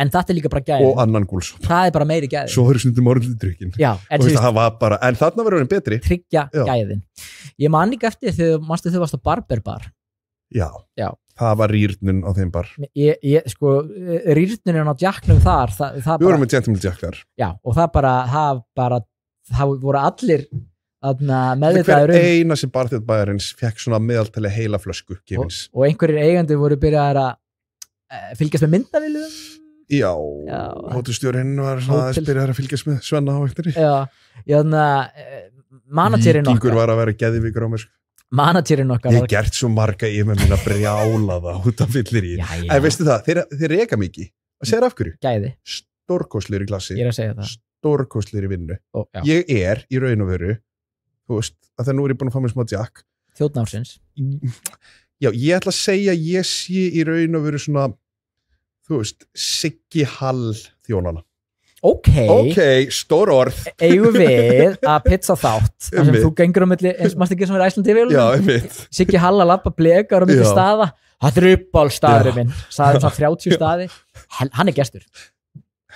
en þetta er líka bara gæðin og annan gúlsópa það er bara meiri gæðin svo eru stundum orðið drukkin og það var bara, en þarna verður hann betri tryggja gæðin ég man ekki eftir þegar þau varst á Barberbar já, það var rýrnun á þeim bar sko, rýrnunin á Jacknum þar við vorum með Gentleman Jack þar og það voru allir meðvitaður eina sem barþjóð bæjarins fekk svona meðaltali heila flösku gefins og einhverjir eigendur voru byrjaðar að fylgjast með myndavilum já, hótelstjórinn var svona byrjaðar að fylgjast með Svenna á ektinni managerinn Víkingur var að vera geðvíkur á mér managerinn okkar ég hef gert svo marga í með mín að brjála það út af fyllir í en veistu það, þeir reka mikið að segja af hverju gæði stórkostlir í klassi ég er að segja það stórkostlir í vinnu ég er í raun og veru þú veist, að það nú er ég búin að fá mér smá Jack þjóðnársins já, ég ætla að segja ég sé í raun og veru svona þú veist, Siggi Hall þjónana ok, stór orð eigum við að pizza þátt þar sem þú gengur á milli, eins og maður ekki sem er Æslandi yfir Siggi Hall að labba blekar á milli staða það er uppáhaldstaðurinn minn sagði svona 30 staði hann er gestur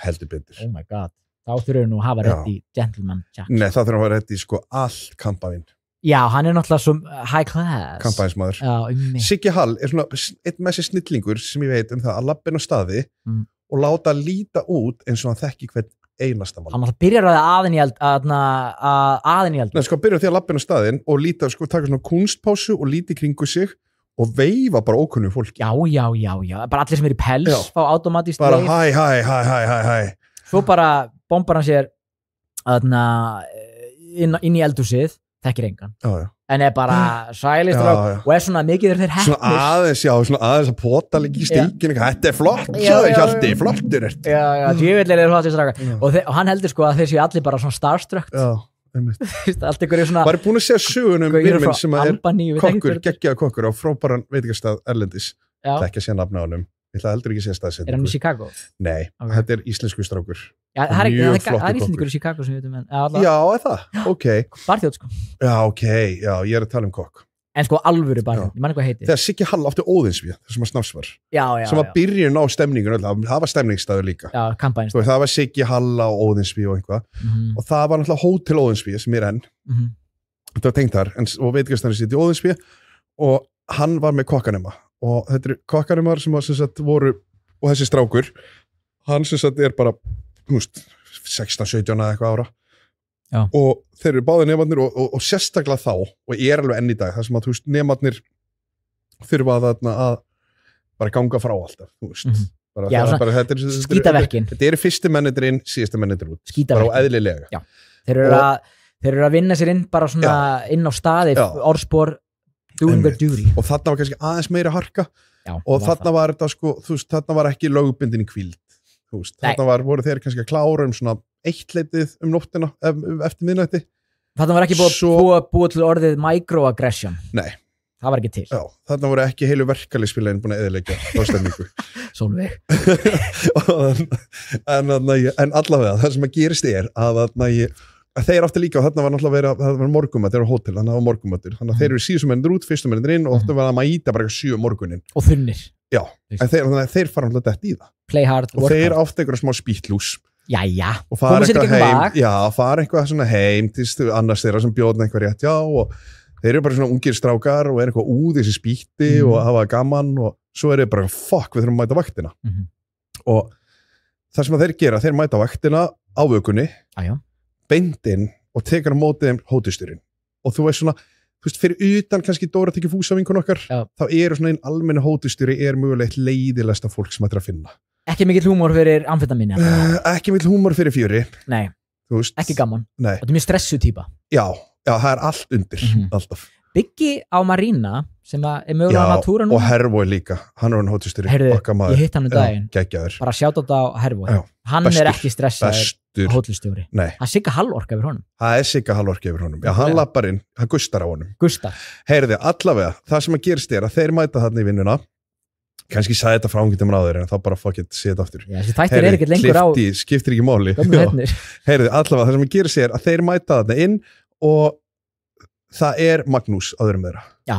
heldur betur oh my god, þá þurfum við nú að hafa rétt í Gentleman Jack nei, það þurfum að hafa rétt í sko allt kampavinn já, hann er náttúrulega svo high class kampavinsmaður Siggi Hall er svona einn með sér snillingur sem ég veit það að labba inn á staði og láta líta út eins og hann þekki hvern einasta mann. Hann byrjar að aðin í eld. Nei, sko, byrjar því að labba inn á staðinn og líta, sko, taka svona kunstpásu og líti kringu sig og veifa bara ókunnu fólki. Já. Bara allir sem er í pels fá automatist bara hæ. Svo bara bombar hann sér inn í eldhúsið, þekkir engan. Já. En er bara sælist og er svona mikið þeir heppnir svona aðeins að pota líka í stíkinu þetta er flott, Hjalti, flottur djöfellir er flottir og hann heldur sko að þeir séu allir bara svona starstruck allt ykkur er svona var ég búin að segja sögunum minn sem er kokkur, geggjaður kokkur á frábæran veitingastað erlendis það ekki að segja nafna á honum ég ætla heldur ekki að segja staðsetningu er hann í Chicago? Nei, þetta er íslensku strákur það er íslendingur í Chicago sem við veitum já, það, ok barþjóð sko já, ég er að tala um kokk en sko alvöru barþjóð, ég man ekki hvað heiti þegar Siggi Hall átti Óðinsvíð, það sem að snafs var sem að byrjun á stemningun það var stemningsstaður líka það var Siggi Hall á Óðinsvíð og einhvað og það var náttúrulega hótel Óðinsvíð sem er enn þetta var tengt þar og veitingastæðurinn sitt í Óðinsvíð og hann var með kokkanema og þetta eru kokkanemar sem voru og þessi strákur hann sem sagt er bara 16-17 eða eitthvað ára og þeir eru báðir nemarnir og sérstaklega þá og ég er alveg enn í dag þar sem að nemarnir þurfa að bara ganga frá alltaf skítaverkin þetta eru fyrsti mennirinn, síðasti mennirinn út bara á eðlilega þeir eru að vinna sér inn bara svona inn á staði orðspor doing their duty og þarna var kannski aðeins meira harka og þarna var þetta sko þarna var ekki lögbindin í hvíld þarna voru þeir kannski að klára svona eittleitið nóttina eftir miðnætti þarna var ekki búið til orðið microaggression nei það var ekki til þarna voru ekki heilu verkalýsfélagin búin að eyðileggja stemningu Sólveig en allavega það sem að gerist er að þeir átti líka og þarna var náttúrulega það var morgumat, þeir eru á hótel, þannig að það var morgumatur þannig að þeir eru síðustu mennir út, fyrstu mennir inn og ofta var að mæta bara 7 morgunin og þunnir en þeir fara náttúrulega dætt í það play hard, og þeir átti einhverja smá spýtlús og fara eitthvað heim fara eitthvað svona heim til annars þeirra sem bjóðna eitthvað rétt og þeir eru bara svona ungir strákar og er eitthvað úð þessi spýtti og hafa gaman og svo er þið bara fuck, við þurfum að mæta vaktina og það sem að þeir gera, þeir mæta vaktina á vökunni, beindinn og tekar á móti þeim hótustjórin og þú veist svona, þú veist, fyrir utan kannski Dóra tekið fúsa vinkun okkar, þá eru svona einn almenni hótustjóri er mögulegt leiðilegsta fólk sem þetta er að finna. Ekki mikill húmor fyrir amfetamíni? Ekki mikill húmor fyrir fjöri. Nei, ekki gaman. Nei. Þetta er mjög stressu týpa. Já, það er allt undir, alltaf. Biggi á Marina sem er mögulega natúra nú og Hervói líka, hann er hann hótustjóri okkar maður. Ég hitt hann daginn, bara sjátt á þetta á Hervói hann er ekki stressaður hótelstjóri, það Sigga Hallorka yfir honum hann lappar inn, hann gustar á honum heyrði, allavega, það sem að gerist er að þeir mæta þarna í vinnuna kannski sagði þetta frá einhvern áður en þá bara fuck it, sé þetta aftur þættir er ekkert lengur á skiptir ekki máli heyrði, allavega, það sem að gerist er að þeir mæta þarna inn og það er Magnús áður þeirra. Já.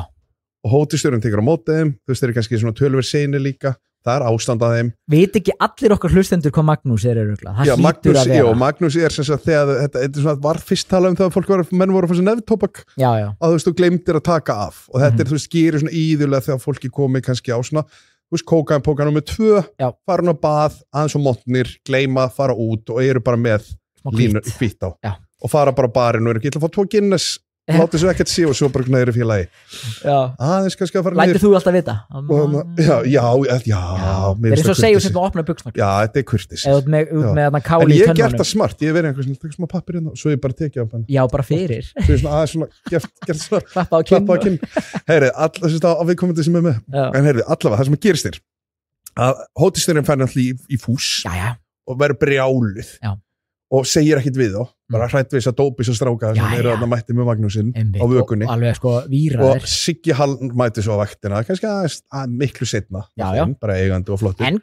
Og hótelstjórinn tekur á móti þeim, þú veist þeir eru kannski svona tölver seinir líka, það er ástand að þeim. Veit ekki allir okkar hlustendur hvað Magnús er örugglega? Það hlýtur að vera. Já, Magnús er sem sagt þegar þetta er svona var fyrst tala um þegar menn voru að fá sér nefntóbak að þú veist þú gleymdir að taka af og þetta er þú veist gerir svona íðulega þegar fólki komi kannski á svona þú veist kókain nummer 2 fara hún á bað, aðeins og montnir, gleyma, fara út og eru bara með línur í hvít á og fara bara á barinn og eru ekki að fá 2 Guinness látið svo ekkert sé og svo bara knæri félagi aðeins kannski að fara lætið þú alltaf vita? Já það er eins og segjum sem að opna buxna já, þetta er kurtis en ég hef gert það smart, ég hef verið einhvers taka smá pappir hérna og svo ég bara tekið á hann já, bara fyrir svo ég svona aðeins svona gert svona klappa á kinn heyri, alltaf á viðkomandi sem er með en heyri, allavega, það sem að gerist þér að hótelstjórinn fær náttúrulega í fús og verður brjáluð og segir ekkit við þá bara hrætt við þess að dópis og stráka sem eru að mætti með Magnúsinn á vökunni alveg sko víraðir og Siggi Hall mætti svo á vaktina kannski að miklu setna bara eigandi og flottur en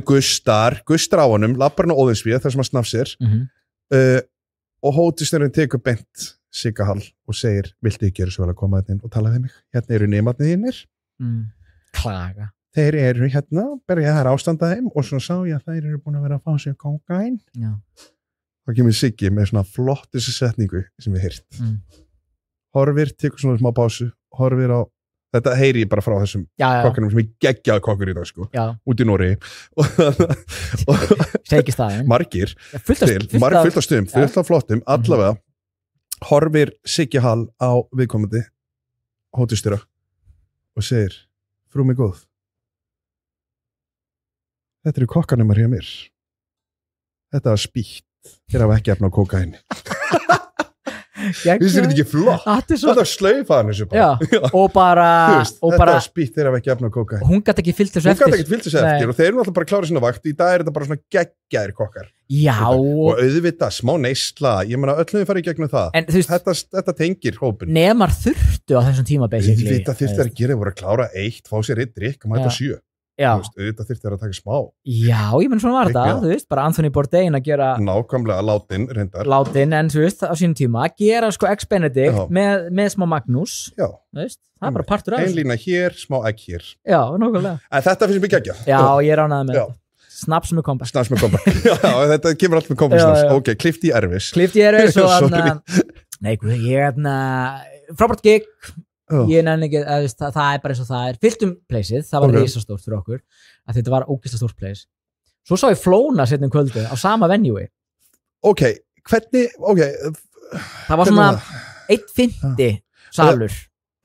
Gustar á honum lappar hann á Óðinsvíð þar sem hann snafsir og hótelstjórinn tekur beint Sigga Hall og segir viltu ekki gera svo vel að koma inn og tala við mig hérna eru nemarnir þínir klaga þeir eru hérna bara ég er ástandað þeim og svo sá ég að þeir eru búin að vera að fá sér kókaín þá kemur Siggi með svona flottis setningu sem við heyrt horfir, tekur svona smá pásu horfir á, þetta heyri ég bara frá þessum kokkunum sem ég geggjaði kokkur í dag sko, út í Noregi margir fullt af stöðum, fullt af flottum allavega, horfir Siggi Hall á viðkomandi hótelstjóra og segir frú mig góð þetta eru kokkanumar hjá mér þetta var spýtt þeir hafa ekki efna á kókaini finnst þetta ekki flott þetta var slaufaðan þessu bara og bara þetta var spýtt þeir hafa ekki efna á kókaini hún gæti ekki fyllt þessu eftir og þeir eru alltaf bara klárið sinna vakt í dag er þetta bara svona geggjaðir kokkar og auðvitað, smá neysla ég meina öllum við farið gegnum það þetta tengir hópin nemar þurftu á þessum tíma basically þetta þurfti að gera voru að klára 1 fá sér 1 drikk og mæta 7 auðvitað þurfti að taka smá ég menn svona var þetta, þú veist, bara Anthony Bourdain að gera nákvæmlega látin en þú veist, á sínum tíma að gera sko X-Benedict með smá Magnús veist, það er bara partur af ein lína hér, smá egg hér nákvæmlega en þetta finnst mér geggjað ég ránaði með þetta snaps með kompa þetta kemur allt með kompa ok, klift í erfis og nei, ég frábært gig ég nenni ekki, það er bara eins og það er fylltum pleysið, það var risastórt fyrir okkur að þetta var ógeðslega stórt pleys svo sá ég Flóna setnum kvöldu á sama venjúi hvernig það var svona 1.50 salur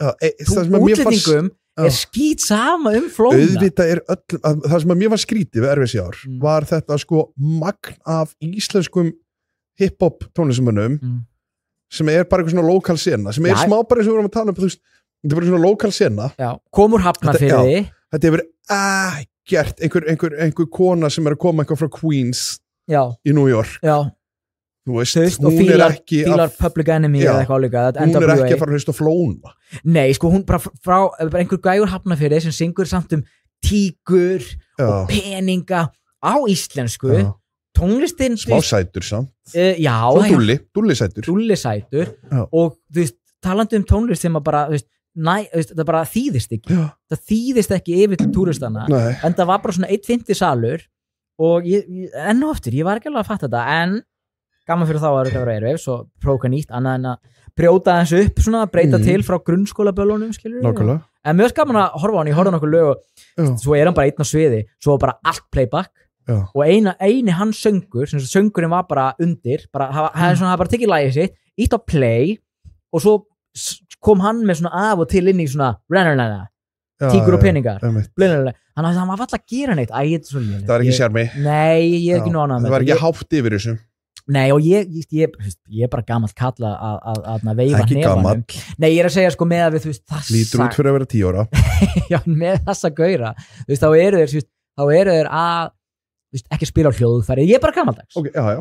útlendingum er skít sama Flóna auðvitað er það sem að mér var skrítið við erfis í ár var þetta sko magn af íslenskum hip-hop tónlistamönnum sem er bara eitthvað svona lokal sena sem er smá bara eins og við vorum að tala um þetta er bara svona lokal sena komur Hafnarfirði þetta hefur ekkert einhver kona sem er að koma eitthvað frá Queens í New York þú veist, hún er ekki fílar Public Enemy eða eitthvað álíka hún er ekki að fara að hlusta Flóna nei, sko hún bara frá einhver gægur Hafnarfirði sem syngur samt tígur og peninga á íslensku tónlistin smá sætur samt dúllisætur og þú veist, talandi um tónlist sem að bara, þú veist, það bara þýðist ekki það þýðist ekki yfir til túristana en það var bara svona 1.50 salur og enn og aftur, ég var ekki alveg að fatta þetta en gaman fyrir þá að þetta vera Airwaves og prófa nýtt, annað en að brjóta þessu upp svona, breyta til frá grunnskólaböllunum, skilur við. En mjög gaman að horfa á hann, ég horfði á nokkuð lög og svo hann bara einn á sviði, svo bara allt playback og eini hann söngur, sem söngurinn var bara undir, hann bara tekið lagið sitt, ítt á play og svo kom hann með svona af og til inn í svona tíkur og peningar, þannig að hann var alltaf að gera neitt. Það var ekki sjarmi. Nei, ég er ekki nú ánægður með það var ekki hátt yfir þessu. Nei, og ég bara gamall kalla að veifa ekki gamall. Nei, ég er að segja sko með að við, þú veist, þessa lítur út fyrir að vera 10 ára. Já, með þessa gaura, þú veist, þá eru þeir að ekki spila á hljóðfæri, ég er bara gamaldags. Okay, já.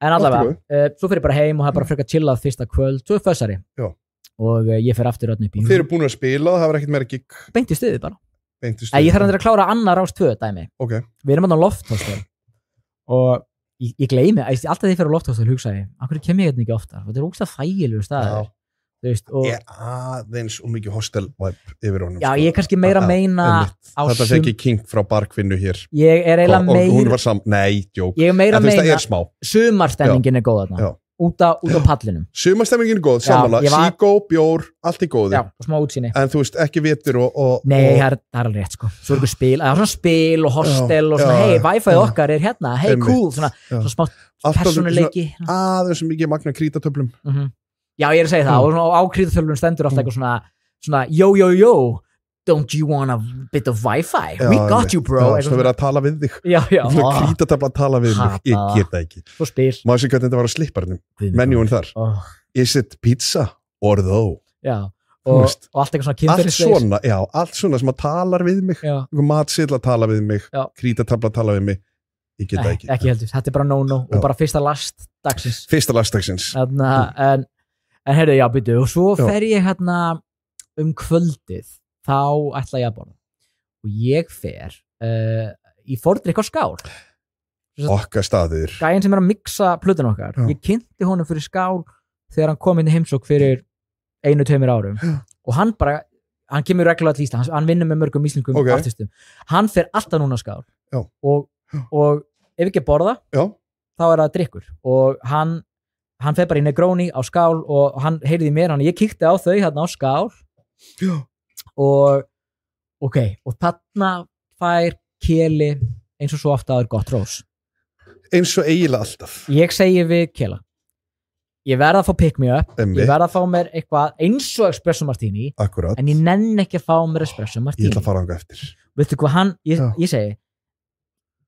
En allavega, svo fyrir ég bara heim og það bara frekar chillað fyrsta kvöld, svo fössari. Já. Og ég fer aftur öll upp í. Þeir eru búin að spila, það var ekkert meira gigg. Beint í stuðið bara. Ég þarf að klára annar Rás 2 dæmi. Okay. Við erum á lofthostel og ég gleymi, alltaf því ég fer á lofthostel hugsa ég, af hverju kem ég hérna ekki oftar? Þetta er ógeðslega þægilegur staður. Ég aðeins og mikið hostel vibe yfir honum. Já, ég er kannski meira að meina þetta fekk ég king frá barkvinnu hér. Ég er eiginlega meira hún var nei, djók. Ég er meira að meina sumarstemmingin er góð þarna. Út á pallinum. Sumarstemmingin er góð, samanlega, síkó, bjór, allt í góði. Já, og smá útsýni. En þú veist, ekki vetur og nei, það er alveg rétt sko. Svo er eitthvað spil, það er svona spil og hostel og svona, hei, Wi-Fi okkar er hérna, hei, cool, svona smá persónuleiki. Aðeins mikið magna krítatöflum. Já, ég er að segja það, og á krítatöflum stendur alltaf eitthvað svona, yo, don't you want a bit of Wi-Fi? We got you, bro. Svo verið að tala við þig. Já. Krítatöfla að tala við mig, ég get það ekki. Svo spil. Maður sé hvernig þetta var á slipparnum, menjúin þar. Is it pizza or though? Já, og allt eitthvað svona kynferðislegs. Allt svona sem að talar við mig, matsill að tala við mig, krítatöfla að tala við mig, ég get það ekki. Ekki heldur, þetta er bara no-no og bara fyrsta last dagsins. En heyrðu, já, byrju, og svo fer ég hérna kvöldið, þá ætla ég að borða og ég fer í Fordrykk á Skál okkar staður gæinn sem er að mixa plötun okkar. Ég kynnti honum fyrir Skál þegar hann kom inn í heimsókn fyrir 1-2 árum og hann kemur reglulega til Ísland, hann vinnur með mörgum íslenskum artistum, hann fer alltaf núna á Skál og ef ekki að borða þá er það drykkur og hann fer bara í Negroni á Skál og hann heyrði í mér, ég kíkti á þau hérna á Skál og þarna fær Keli eins og svo ofta að er gott rós eins og eiginlega alltaf. Ég segi við Kela, ég verð að fá pick me up, ég verð að fá mér eitthvað eins og espresso martini. Akkurat. En ég nenn ekki að fá mér espresso martini. Ég ætla að fara ánga eftir. Veistu hvað ég segi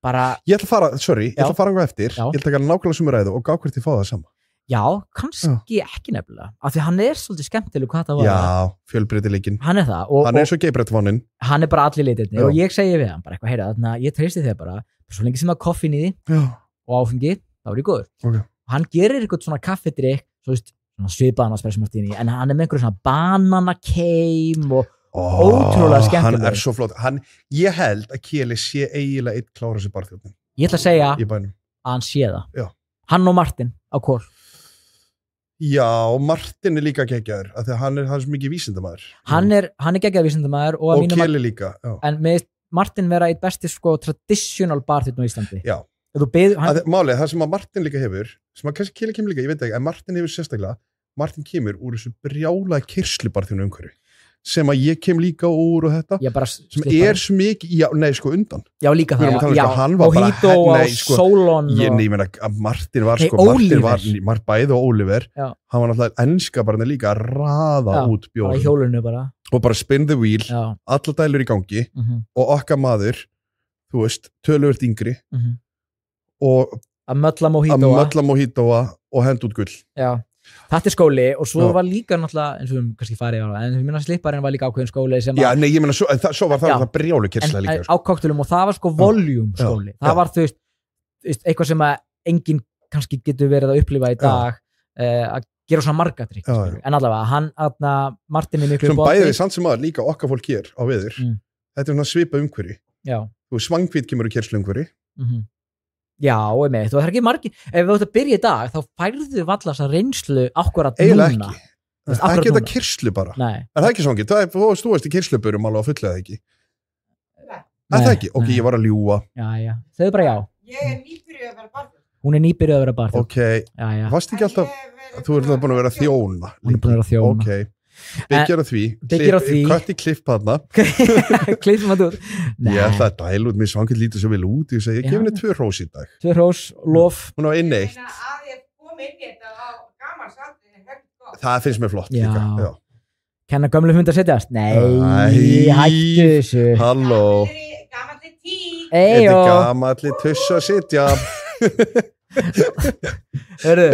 bara ég ætla að fara ánga eftir, ég ætla að taka nákvæmlega sumuræðu og gá hvert ég fá það sama. Já, kannski ekki nefnilega, af því hann er svolítið skemmtileg hvað það var. Já, fjölbreytileikinn. Hann er það. Hann er svo geibrættvaninn. Hann er bara allir litirnir og ég segi við hann bara eitthvað, heyra, ég treysti þig bara, svo lengi sem það koffín í því og áfengi, þá er ég góður. Okay. Og hann gerir eitthvað svona kaffedrykk, svona svipaðan á espresso martini, en hann er með einhverjum svona bananakeim og ótrúlega skemmtileg. Hann er svo flott. Ég held að Keli sé eiginlega einn klára sem barþjóðnin. Ég ætla að segja að hann sé það. Já. Hann og Martin á kól. Já, Martin er líka geggjaður af því að hann er svo mikið vísindamaður. Hann er geggjaður vísindamaður og Keli líka. Já. En með Martin vera eitt besti traditional barþjóðn á Íslandi. Já. Málið, það sem að Martin líka hefur, sem að kannski Keli kemur líka, ég veit ekki, en Martin hefur sérstaklega, Martin kemur úr þessu brjála kirslubarþjónu umhverfi sem að ég kem líka úr og þetta sem er svo mikið, undan. Já, líka það, Mojito og Solon ég meina að Martin var bæði og Oliver, hann var náttúrulega enskabarnir líka að raða út bjóðum og bara spin the wheel, alla dælur í gangi og okkar maður, þú veist, töluvert yngri og að mölla Mojitoa og hend út gull. Já. Þetta er skóli og svo var líka náttúrulega eins og við kannski farið á það, en ég meina slipparinn var líka ákveðin skóli sem já, nei, ég meina, svo var það brjálu kyrsla líka á koktélum og það var sko volume skóli það var þú veist, eitthvað sem að enginn kannski getur verið að upplifa í dag að gera svona marga trikk en allavega, Martin er miklu sem bæðið samt sem aður líka okkar fólk hér á veður þetta er svona svipa umhverfi þú Svangvít kemur í kyrslu umhverfi já, og það er ekki margir ef við ættum að byrja í dag, þá færðu vallast að reynslu akkurat núna ekki þetta kyrslu bara en það er ekki Svangvít, þú veist í kyrsluburum alveg að fulla það ekki það ekki, ok, ég var að ljúga já, þau bara já ég er nýbyrjuð að vera barður Hún nýbyrjuð að vera barþjóð. Ok, varst ekki alltaf, þú ert búin að vera þjóna. Hún búin að vera þjóna. Ok, byggjar á því, kött í klipppanna. Klippum að út. Ég ætla að dæla út, mér svangir lítið svo vel út, ég segi, ég gef henni 2 hrós í dag. 2 hrós, lof. Hún á inn 1. Það finnst mér flott líka, já. Kenna gömlu hund að setjast? Nei, hættu þessu. Halló. Eyjó. Gamalli tuss að sitja. Hörru,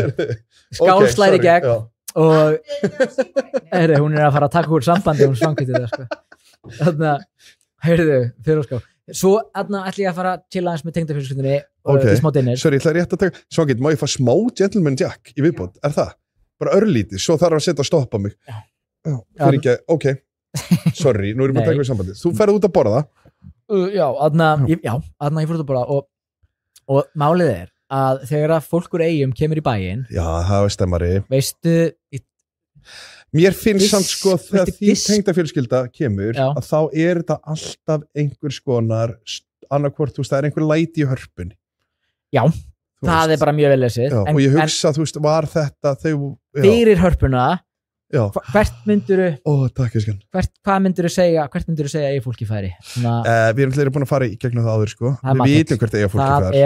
skálslæri gegn og hörru, hún að fara að taka úr sambandi hún svangkvítið það sko. Þannig að, hörru, fyrir og ská. Svo ætla ég að fara til aðeins með tengdafjölskyldunni og smá dinnir. Sorry, ég ætla rétt að taka, svangkvít, má ég fá smá Gentleman Jack í viðbót? Er það? Bara örlítið, svo þarf að setja að stoppa mig. Já, fyrir ekki, ok. Sorry, nú erum við að taka við sambandi. Þú ferð út að borða? Já, ég fór út að borða og málið að þegar að fólk úr Eyjum kemur í bæinn. Já, það er stemmari. Veistu... Mér finnst samt sko þegar því tengdafjölskylda kemur að þá þetta alltaf einhvers konar annarkvort, það er einhver læti í hörpunni. Já, það bara mjög vel lesið. Og ég hugsa, var þetta fyrir hörpuna, hvert mynduru hvað mynduru segja eigi fólki færi? Við erum búin að fara í gegnum það áður sko. Við vitum hvert eigi fólki færi.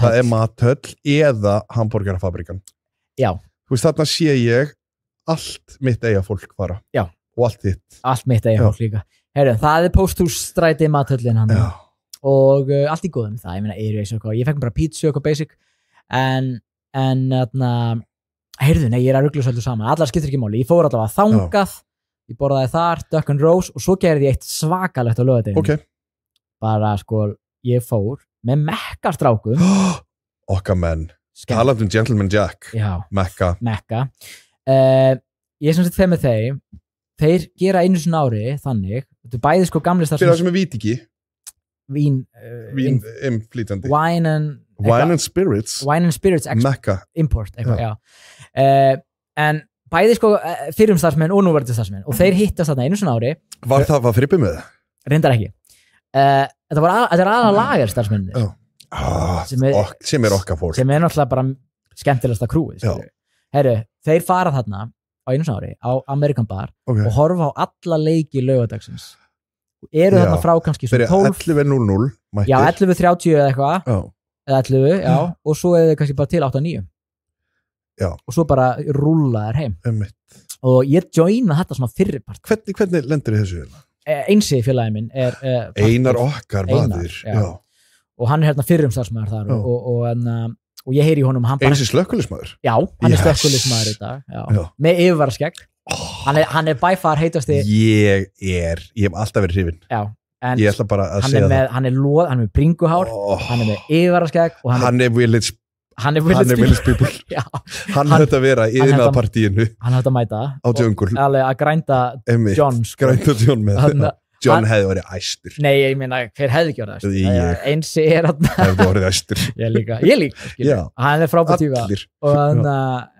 Það er mathöll eða hamborgarafabrikan. Já. Þarna sé ég allt mitt eiga fólk fara. Já. Og allt þitt. Allt mitt eiga fólk líka. Heyrðu, það er Pósthússtræti mathöllin hann. Já. Og allt í góðum það. Ég fekk bara pizza og eitthvað basic. En heyrðu, nei, ég er að rugla svolítið saman. Allar skiptir ekki máli. Ég fór allavega þangað. Ég borðaði þar, Duck and Rose og svo gerði ég eitt svakalegt á laugardaginn. Ok. Bara sko, ég fór með mekkastrákum. Okkar menn. Talandi Gentleman Jack. Já. Mekka. Ég sem sagt þeim með þeir gera einu sinni ári þannig, þetta er bæði sko gamli starfsmenn. Fyrir það sem vít ekki? Vín inflýtandi. Wine and Spirits. Wine and Spirits Mekka. Import, eitthvað, já. En bæði sko fyrrum starfsmenn og núverandi starfsmenn og þeir hittast þarna einu sinni ári. Var frippið með það? Reyndar ekki. Þetta er aðal lager starfsmenn. Sem er okkar fólk. Sem er náttúrulega bara skemmtilegasta krúið. Herru, þeir fara þarna á einu ári á American Bar og horfa á alla leiki laugardagsins. Eru þarna frá kannski 12 11:00 mættir. Já, 11:30 eða eitthvað. Eða 11, já. Og svo er þið kannski bara til 8-9. Já. Og svo bara rúlla þær heim. Og ég joina þetta svona fyrirpart. Hvernig lendir þið þessu? Einsi félagi minn er Einar okkar maður. Já. Og hann er hérna fyrrum starfsmaður þar og ég heyri í honum Einsi slökkviliðsmaður? Já, hann er slökkviliðsmaður í dag með yfirvaraskegg hann er by far heitasti ég hef alltaf verið hrifinn ég ætla bara að segja það hann er með bringuhár hann er með yfirvaraskegg hann er village people hann höfði að vera í iðnaðarpartíinu hann höfði að mæta á djöngul að grænda John með John hefði verið æstur. Nei, ég meina, hver hefði ekki verið æstur? Einsi er að... Hefði verið æstur. Ég líka, skilja. Hann er frábært tífa.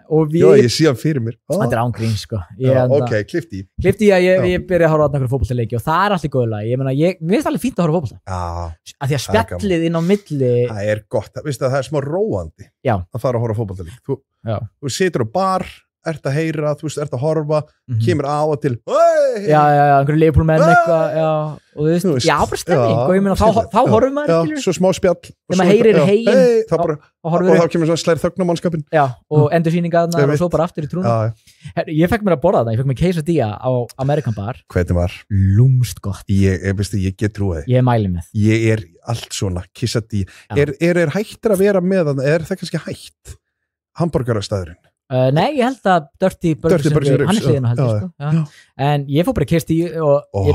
Og við... Já, ég sé hann fyrir mér. Þetta er ángrín, sko. Ok, klifti í. Klifti í að ég byrja að horfa á einhverju fótboltaleiki og það er allt í góðulega. Ég meina, mér finnst alveg fínt að horfa á fótbolta. Af því að spjallið inn á milli... Það er gott. Vistu að það er smá róandi að fara að horfa á fótboltaleik. Þú situr á bar, ert að heyra, ert að horfa, kemur á og til einhverju leifbúlmenn eitthvað og þú veist, bara stemming og ég meina, þá horfum maður svo smá spjall og maður heyrir hegin og þá kemur svona slær þögn á mannskapin og endur sýningaðna og svo bara aftur í trúna ég fekk mér að borða það, ég fekk mér quesadilla á American Bar. Hvernig var? Lúmst gott. Ég get trúið. Ég mæli með. Ég er allt svona quesadilla. Er hættir að vera með það, er það kannski hætt? Hamborgarastæðurinn? Nei, ég held að Dirty Burgers hann er hliðina heldur sko. En ég fór bara kist í og ég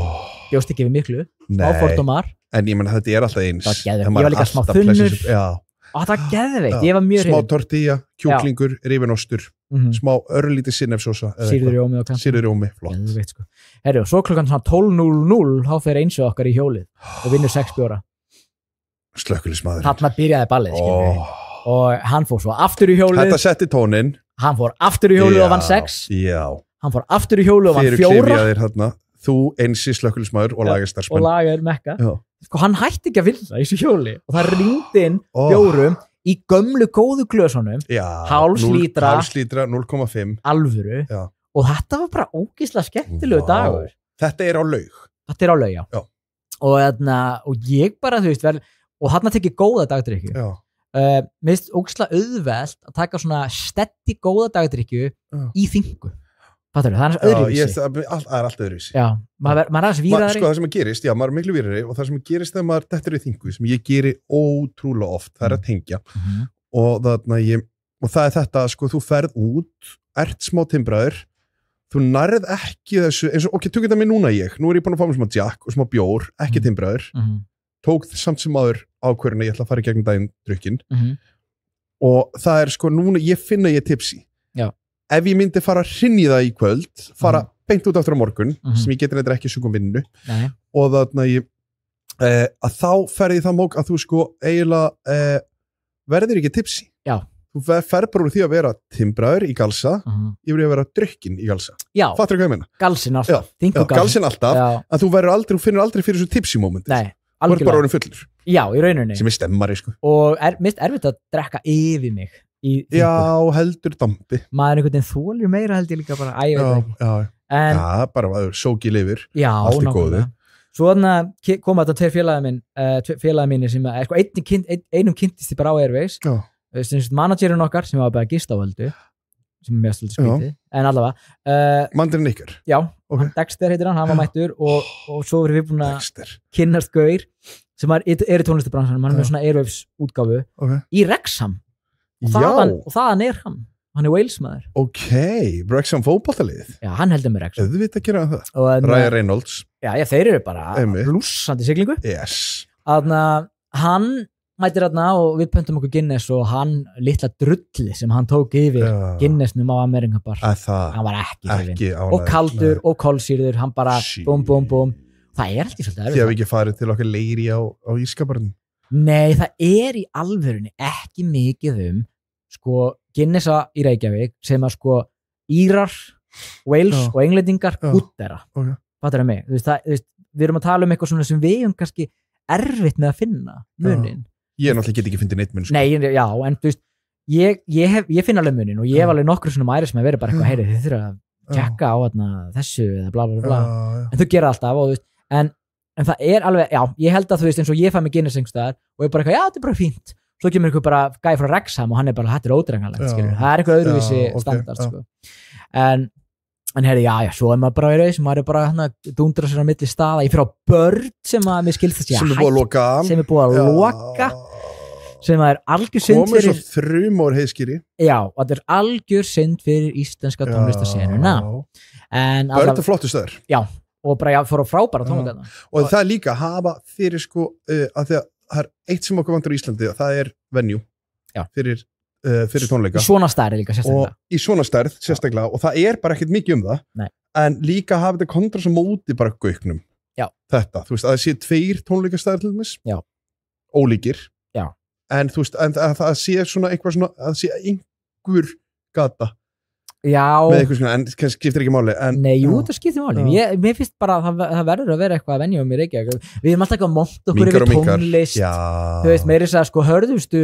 bjóst ekki við miklu á fordómar. En ég menn að þetta er alltaf eins. Ég var líka smá þunnur það var geðveikt, ég var mjög hrifinn. Smá tortilla, kjúklingur, rifinostur smá örlítið sinnefsósa sýrðurjómi, flott sko. Herru, svo klukkan 12:00 þá fer Einsi okkar í hjólið og vinnur 6 bjóra. Slökkviliðsmaður. Þarna byrjaði ballið og hann fór svo aftur í hjólið. Þetta setti tóninn. Hann fór aftur í hjólið og vann 6. Já. Hann fór aftur í hjólið og vann 4. Fyrir klifjaðir hérna, þú Einsi slökkviliðsmaður og lagerstarfsmenn. Og lager Mekka. Sko hann hætti ekki að vinna í þessu hjóli og það ringdi inn bjórum í gömlu góðu glösunum, hálfslítra 0,5 alvöru, og þetta var bara ógeðslega skemmtilegu dagur. Þetta er á laug. Þetta er á laug, já. Og ég bara, þú veist, og þarna tekið góða dagdrykju. Mér finnst ógeðslega auðvelt að taka svona steady góða dagdrykju í þingu. Fattar þú? Það er öðruvísi. Það er allt öðruvísi. Já, maður er aðeins víraðari. Sko það sem að gerist, maður er miklu víraðari, og það sem að gerist þegar maður dettur í þingu, sem ég geri ótrúlega oft, það er að tengja. Og það er þetta, sko, þú ferð út, ert smá timbraður, þú nærð ekki þessu, eins og, ok, tökum þetta mig núna nú er ég búin að fá mig smá jack og smá bjór, ekki timbraður, tók samt sem áður ákvörðinu, ég ætla að fara í gegnum daginn drukkin, og það er sko, núna, ég finna ég tipsi. Ef ég myndi fara að hrynja það í kvöld, fara beint út aftur á morgun, sem ég getur eitthvað ekki sungum vinnu, og að þá ferði það mók að þú sko eiginlega verður ekki tipsi. Já. Þú fer bara úr því að vera timbraður í galsa, yfir að vera drukkin í galsa. Já. Fattur hvað ég meina? Galsin alltaf. Galsin alltaf, að þú finnur aldrei fyrir þessu tipsi-mómenti. Nei, algjörlega. Þú ert bara orðin fullur. Já, í rauninni. Sem er stemmari, sko. Og mist erfitt að drekka yfir mig. Já, heldur dampi. Maður einhvern veginn þolir meira held ég líka bara, ég veit ekki. Já, bara sóki lifir. Já, nákvæmlega. Svo þannig koma þetta félagi mínir sem, sko, einum kynntist ég bara á Airways. Já. Managerinn okkar sem var bara gist á völdu, sem er mest svolítið skrítið, en allavega. Mandarinn ykkar? Já, Dexter heitir hann var mættur og svo erum við búin að kynnast gaur sem er í tónlistabransanum, hann er með svona Airwaves útgáfu í Wrexham. Og þaðan er hann er Walesmaður. Ok, Wrexham fótboltalið. Já, hann heldur með Wrexham. Auðvitað að gera það. Ryan Reynolds. Já, þeir eru bara blússandi siglingu. Yes. Hann mætir og við pöntum okkur Guinness og hann litla drulli sem hann tók yfir Guinnessnum á Amerikabar. Hann var ekki og kaldur og kolsýrður, hann bara búm. Það er alltaf svolítið erfitt. Þið hafa ekki farið til okkar leiri á Ískabarinn? Nei, það er í alvörunni ekki mikið sko Guinnessa í Reykjavík sem að sko Írar, Wales og englendingar útdera. Fattar það mig? Við erum að tala eitthvað svona sem við kannski erfitt með að finna munin. Ég náttúrulega get ekki fundið neitt mun. Nei, já, en þú veist, ég finn alveg munin og ég hef alveg nokkur svona mæri sem að vera bara eitthvað, heyri, þið þurfa að tjekka á þessu eða bla bla bla. En þú gera alltaf og þú veist, en það er alveg, já, ég held að þú veist eins og ég fæ mig Guinness einhverstaðar og ég bara eitthvað, já, þetta er bara fínt. Svo kemur eitthvað bara gæði frá Wrexham og hann er bara, þetta er ódrenganlegt, skilur. Það er eitthvað öðruvísi standard, sko. En herri, já, svo er maður bara í raus, maður er bara dundra sér á milli staða. Ég fyrir á börn sem að mér skilst þessi sem er búið að loka. Sem er algjör synd fyrir... Komið svo 3 ár heiðskýri. Já, og þetta er algjör synd fyrir íslenska tónlistasenuna. Það er þetta flottu stöður. Já. Og bara fór á frábæra tónleika. Og það er líka að hafa fyrir sko að því að það er eitt sem okkur vantur í Íslandi og það er venue fyrir tónleika. Í svona stærð líka sérstaklega. Og í svona stærð sérstaklega og það er bara ekkert mikið það. Nei. En líka hafa þetta kontra sem móti bara gauknum. Já. Þetta, þú veist, að það sé 2 tónleikastæðir til dæmis. Já. Ólíkir. Já. En þú veist, en það sé svona eitthvað svona, að það sé einhver gata. Já. Með eitthvað svona, en kannski skiptir ekki máli. Nei, jú, það skiptir máli. Mér finnst bara að það verður að vera eitthvað að venja um í Reykjavík. Við erum alltaf ekki að monta okkur yfir tónlist. Já. Þú veist, meiri þess að sko hörðustu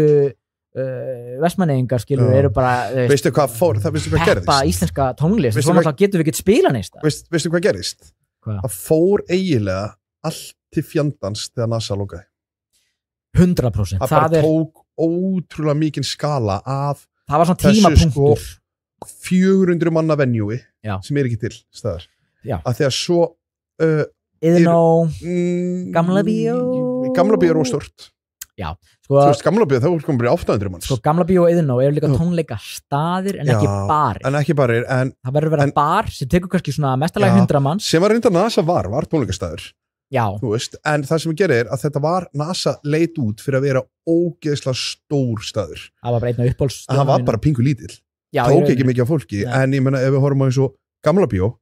vestmannegingar, skilur, eru bara veistu hvað gerðist? Peppa íslenska tónlist. Svo náttúrulega getum við ekki spila neist. Veistu hvað gerðist? Hvað? Það fór eiginlega allt til fjandans þegar NASA lokaði. 100%. Það bara tók ótrúlega mikinn skala af það var svona tímapunktur 400 manna venjúi sem er ekki til staðar. Að þegar svo Iðnó, Gamla Bíó er óstort. Já. Sko, þú veist, Gamla Bíó, þá komur við 800 manns. Sko, Gamla Bíó og Iðnó eru líka tónleika staðir en ekki barir. En ekki barir, en það verður að vera bar sem tekur kannski svona mestalega 100 manns. Sem var reynda NASA var tónleikastaður. Já. Þú veist, en það sem við gerir að þetta var NASA leit út fyrir að vera ógeðslega stór staður. Það var bara einn af uppbólsstöðum. Það var bara pingu lítill. Tók ekki mikið af fólki, en ég menna ef við horfum á eins og Gamla Bíó,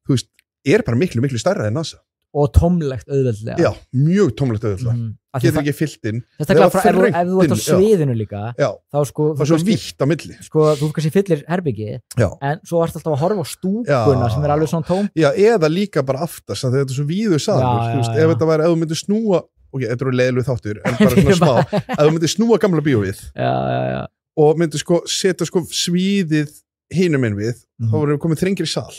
þú veist, er bara miklu stærra en NASA. Og tómlegt auðveldlega. Já, mjög tómlegt auðveldlega. Getur ekki fyllt inn. Ef þú ert á sviðinu líka, þá sko... Það er svo vítt á milli. Sko, þú kannski fyllir herbyggið, en svo ert alltaf að horfa á stúkuna sem er alveg svona tóm. Já, eða líka bara aftast, þegar þetta er svo víður salur. Ef þetta væri, ef þú myndir snúa ok, þetta eru leiðilegu þáttur en bara svona smá, að þú myndir snúa gamla bíóið og myndir sko setja sko svíðið hinum inn við, þá voru komið þrengri sal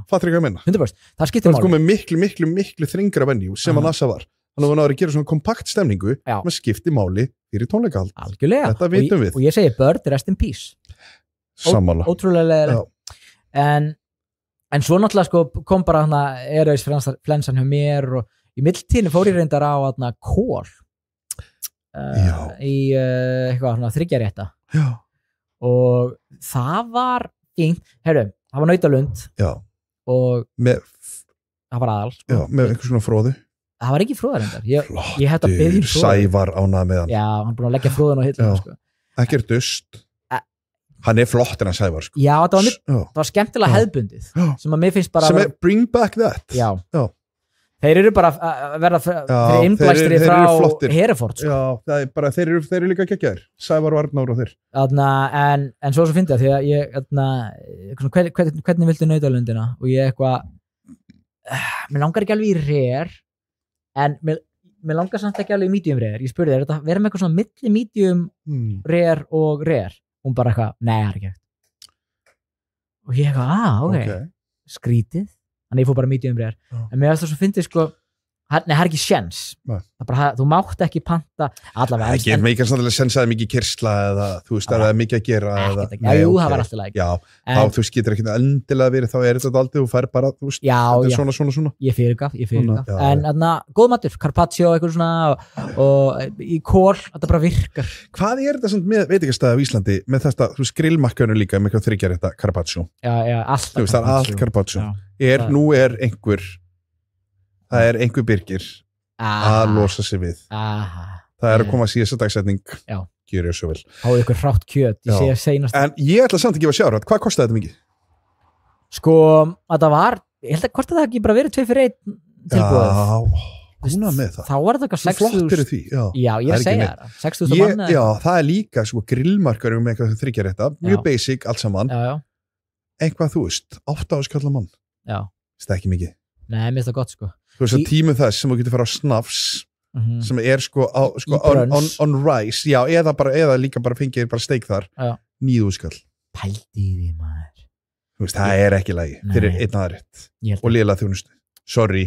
fattur ekki að minna 100%, það skiptir máli það komið miklu þrengra venjú sem að NASA var þannig að það var að gera svona kompakt stemningu með skipti máli fyrir tónleikahald algjörlega, þetta vitum við og ég segi Bird, rest in peace sammála ótrúlega en svo náttúrulega sko kom bara hana flensan hjá mér og í mildtíðinu fór ég reyndar á hana kól í eitthvað hana þriggjarétta og það var fínt, það var nautalund og það var aðal sko. með einhvers svona fróðu það var ekki fróðar reyndar ég hætti að byrja Sævar ánað með hann hann er búin að leggja fróðan á hilluna sko. ekki dust hann flott en að Sævar sko. já, það var skemmtilega hefðbundið sem að mér finnst bara sem bring back that já. Þeir eru bara að verða fyrir innblæstri frá Hereford sko. Já, það er bara, þeir eru líka geggjaðir Sævar og Arnór og þeir en svo fyndi það því að ég hvernig viltu nautalundina og ég eitthvað mér langar ekki alveg í rare en mér langar samt ekki alveg í medium rare ég spurði, þetta vera með eitthvað svona milli medium rare og rare hún bara eitthvað, nei, það er ekki og ég eitthvað, ok skrítið þannig ég fór bara medium rare en mér finnst það svo fyndið sko það er ekki sjens þú mátt ekki panta allavega það gefur mig ekki sannlega sjens að það er mikið kyrsla eða þú veist að það er mikið að gera jú, það var alltaf læg þá þú veist getur ekki endilega verið þá er þetta aldrei og fær bara þú veist þetta er svona ég fyrirgaf en góð matur, carpaccio eitthvað svona og í kól, þetta bara virkar hvað er þetta svona með veitingastæði á Íslandi með þetta, þú veist grillmarkaðunum líka með eitthvað þriggjarétta carpaccio allt carpaccio nú er einhver það er einhver byrgir að losa sig við það er að koma að síðast dagsetning gjör ég svo vel á ykkur hrátt kjöt en ég ætla samt að gefa sjárat, hvað kostaði þetta mikið? Sko, þetta var ég held að kostaði það ekki bara verið 2 fyrir 1 tilbúið þá var þetta eitthvað 6.000 já, ég er að segja það 6.000 mann já, það er líka sko grillmarkarum með eitthvað þriggjarétta mjög basic, allt saman eitthvað þú veist, 8.000 kallar mann það er ekki mikið nei, mér finnst það gott sko þú veist að tímu þess sem þú getur fara á snafs sem er sko on rice, já, eða líka bara fengið bara steik þar 9.000 skall pældi í því maður þú veist, það er ekki lagi fyrir einn aðrætt og lélega þjónustu, sorry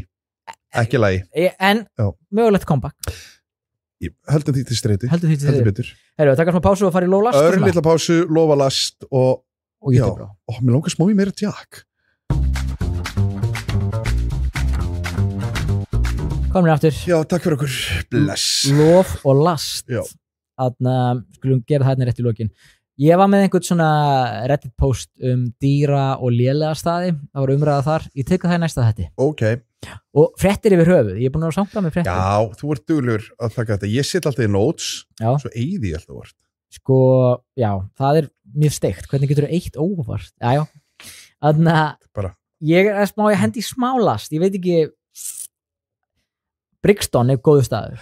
ekki lagi en mögulegt comeback höldum því til streitu heldur betur taka smá pásu og fara í lofalast öðrum litla pásu, lofalast og já, mér langar smá í meira Jack komin aftur já, takk fyrir okkur, bless lof og last skulum gera það hérna rétt í lokin ég var með einhvern svona Reddit post dýra og lélega staði það var umræða þar, ég teka það í næsta þetta ok og fréttir yfir höfuð, ég er búin að sanga með fréttir já, þú ert duglegur að taka þetta ég sitt alltaf í notes, svo eyði ég alltaf vart sko, já, það er mjög steikt, hvernig getur þú eitt óvart já, þannig að ég er smá, ég hendi smá last ég veit ekki Brixton er góðu staður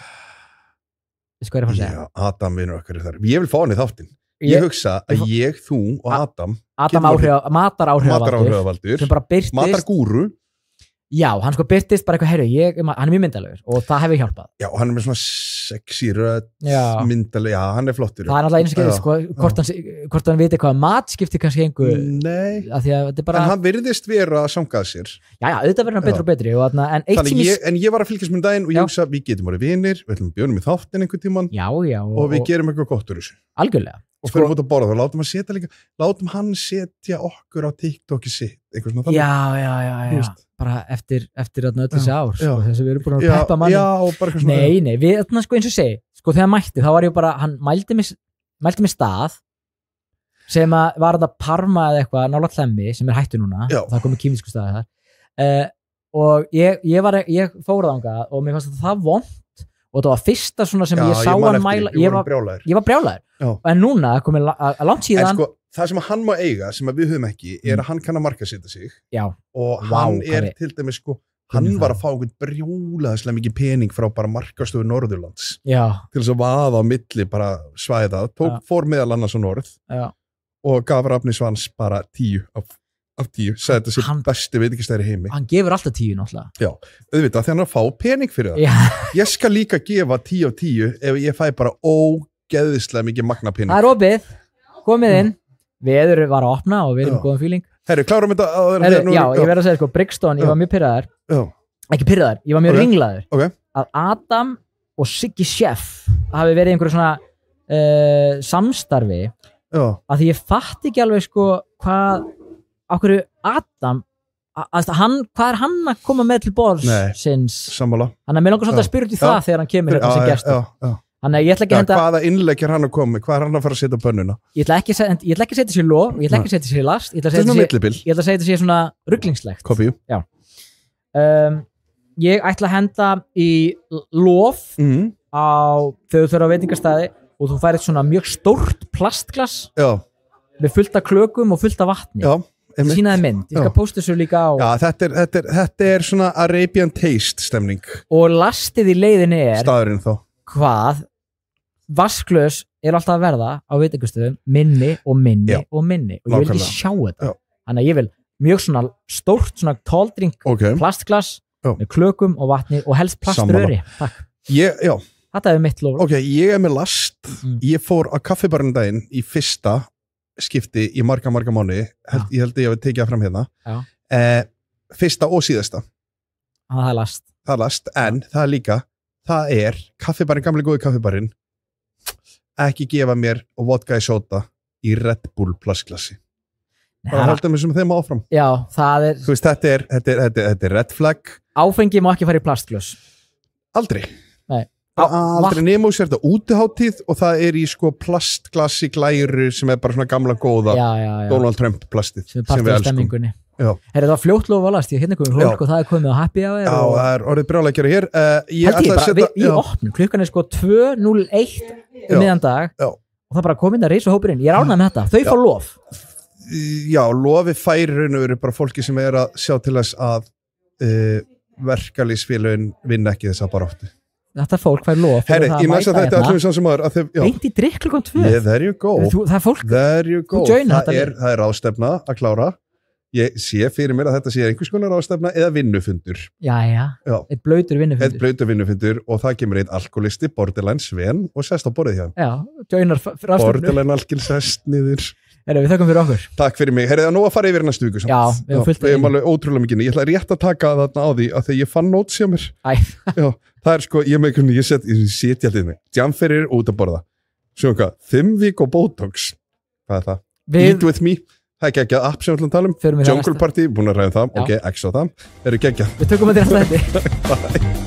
veistu hvað ég er að fara að segja já, Adam vinur okkar er þar ég vil fá hann í þáttinn ég hugsa að ég, þú og Adam matar áhrifavaldur sem bara byrtist matargúru já, hann sko byrtist bara eitthvað hann er mjög myndalegur og það hefur hjálpað já, hann er með svona sexy rödd myndaleg, já, hann er flottur það er náttúrulega eins og gerðist, sko, hvort hann viti hvað mat skiptir kannski einhver nei, bara... en hann virðist vera að sangað sér já, auðvitað verður hann betri og betri og, en ég var að fylgjast með daginn og ég hugsa við getum orðið vinir, við ætlum að bjóðum í þáttinn einhvern tímann og við gerum eitthvað gott úr þessu algjörlega og fyrir út að borða og látum hann setja okkur á TikToki sitt eitthvað svona já bara eftir öll þessi ár sko, þess að við erum búin að peppa manni nei, við sko eins og segi sko þegar mætti, þá var ég bara hann mældi mig stað sem að var þetta Parma eða eitthvað nálægt Hlemmi sem er hættu núna það komið kímísku staði þar og ég fór þangað og mér fannst það vont og það var fyrsta svona sem ég sá hann mæla ég var brjálæður en núna komið að langt síðan en sko það sem hann má eiga sem við höfum ekki er að hann kann að markasetja sig og hann er til dæmis sko hann var að fá einhvern brjólaðislega mikið pening frá bara markastofu Norðurlands til þess að vaða á milli bara svæða fór meðal annars á norð og gaf Rafni Svans bara 10 af af 10, sagði þetta sé besti veitingastæður í heimi. Hann gefur alltaf 10 náttúrulega. Já, auðvitað þegar hann að fá pening fyrir það. Já. Ég skal líka gefa 10 af 10 ef ég fæ bara ógeðislega mikið magna pening. Það opið, komið inn, veður var að opna og við erum góðan feeling. Herru, klárum þetta Já, ég verð að segja sko, Brixton, ég var mjög pirraður. Ekki pirraður, ég var mjög ringlaður að Adam og Siggi Chef hafi verið einhverju svona samstarfi að því ég fatt ekki alveg sko hvað okkur Adam hvað hann að koma með til borðs sinns sammála. Þannig að mér langar svolítið að spyrja út í það þegar hann kemur hérna sem gestur. Þannig að ég ætla ekki að henda hvaða innlegg er hann að koma, hvað er hann að fara að setja á pönnuna? Ég ætla ekki að setja sér lof, ég ætla ekki að setja sér last, ég ætla að setja sér svona rugglingslegt. Kopíu. Já. Ég ætla að henda í lof á þegar þú þurfa á veitingastæði og þú færið svona mjög stórt plastglas með fullt af klökum og fullt af vatni. Já. Sýnaði mynd, ég skal posta þessu líka á. Já, þetta er svona Arabian Taste stemning. Og lastið í leiðinni staðurinn þá. Hvað vaskljós er alltaf að verða á veitingastöðum minni og minni og minni og ég vil ekki sjá þetta. Þannig að ég vil mjög svona stórt svona taldrink plastglas með klökum og vatni og helst plaströri. Takk. Þetta er mitt lof. Ok, ég er með last. Ég fór á kaffibarinn daginn í fyrsta skipti í marga mánuði. Ég held að ég hafi tekið það fram hérna. Fyrsta og síðasta. Það er last. Það er last, en það er líka það er kaffibarinn, gamli góði kaffibarinn ekki gefa mér vodka í sóta í Red Bull plastglasi. Það heldur mér sem þeim áfram. Já, það er... Þú veist, þetta er red flag. Áfengi má ekki fara í plastglas. Aldrei. Nei. Aldrei nema úr sér þetta útiháttíð og það er í sko plastglasi glæru sem er bara svona gamla góða Donald Trump plastið sem við elskum. Það var fljótlof að last, ég hérna komið hólk og það er komið á happy hour. Já, það er orðið brjálega að gera hér. Ég opnum, klukkan er sko 2:01 miðan dag og það bara komið inn að reysa hópurinn. Ég er ánægð með þetta, þau fá lof. Já, lofi færi raun og veru bara fólki sem er að sjá til þess að verkalýðsfélögin vinna ekki þessa baráttu. Þetta fólk fær lof. Herri, ég mæst að þetta allir sem maður beint í drykk klukkan 2. Yeah, there you go. Það er fólk. There you go. Það er ráðstefna að klára. Ég sé fyrir mér að þetta sé einhvers konar ráðstefna eða vinnufundur. Já. Eitt blautur vinnufundur og það kemur einn alkoholisti, borderline Sven og sest á borðið hjá. Já, joinar ráðstefnu. Borderline alkil sest niður. Herri, við þakkum fyrir okkur. Takk fyrir mig. Herri, það er nú að fara yfir næstu viku samt. Já, við höfum fullt við erum alveg ótrúlega mikið. Ég ætla rétt að taka þarna á því að þegar ég fann notes hjá mér. Já, það er sko, ég setja alltaf mig. Jamferir út að borða. Svo hvað, 5 vík og Botox. Hvað er það? Eat with me. Það er geggjað app sem við ætlum að tala um. Jungle Party, búin að ræða það. Ok, X á það. Það eru geggjað. Við tökum að þér eftir þetta. Bye.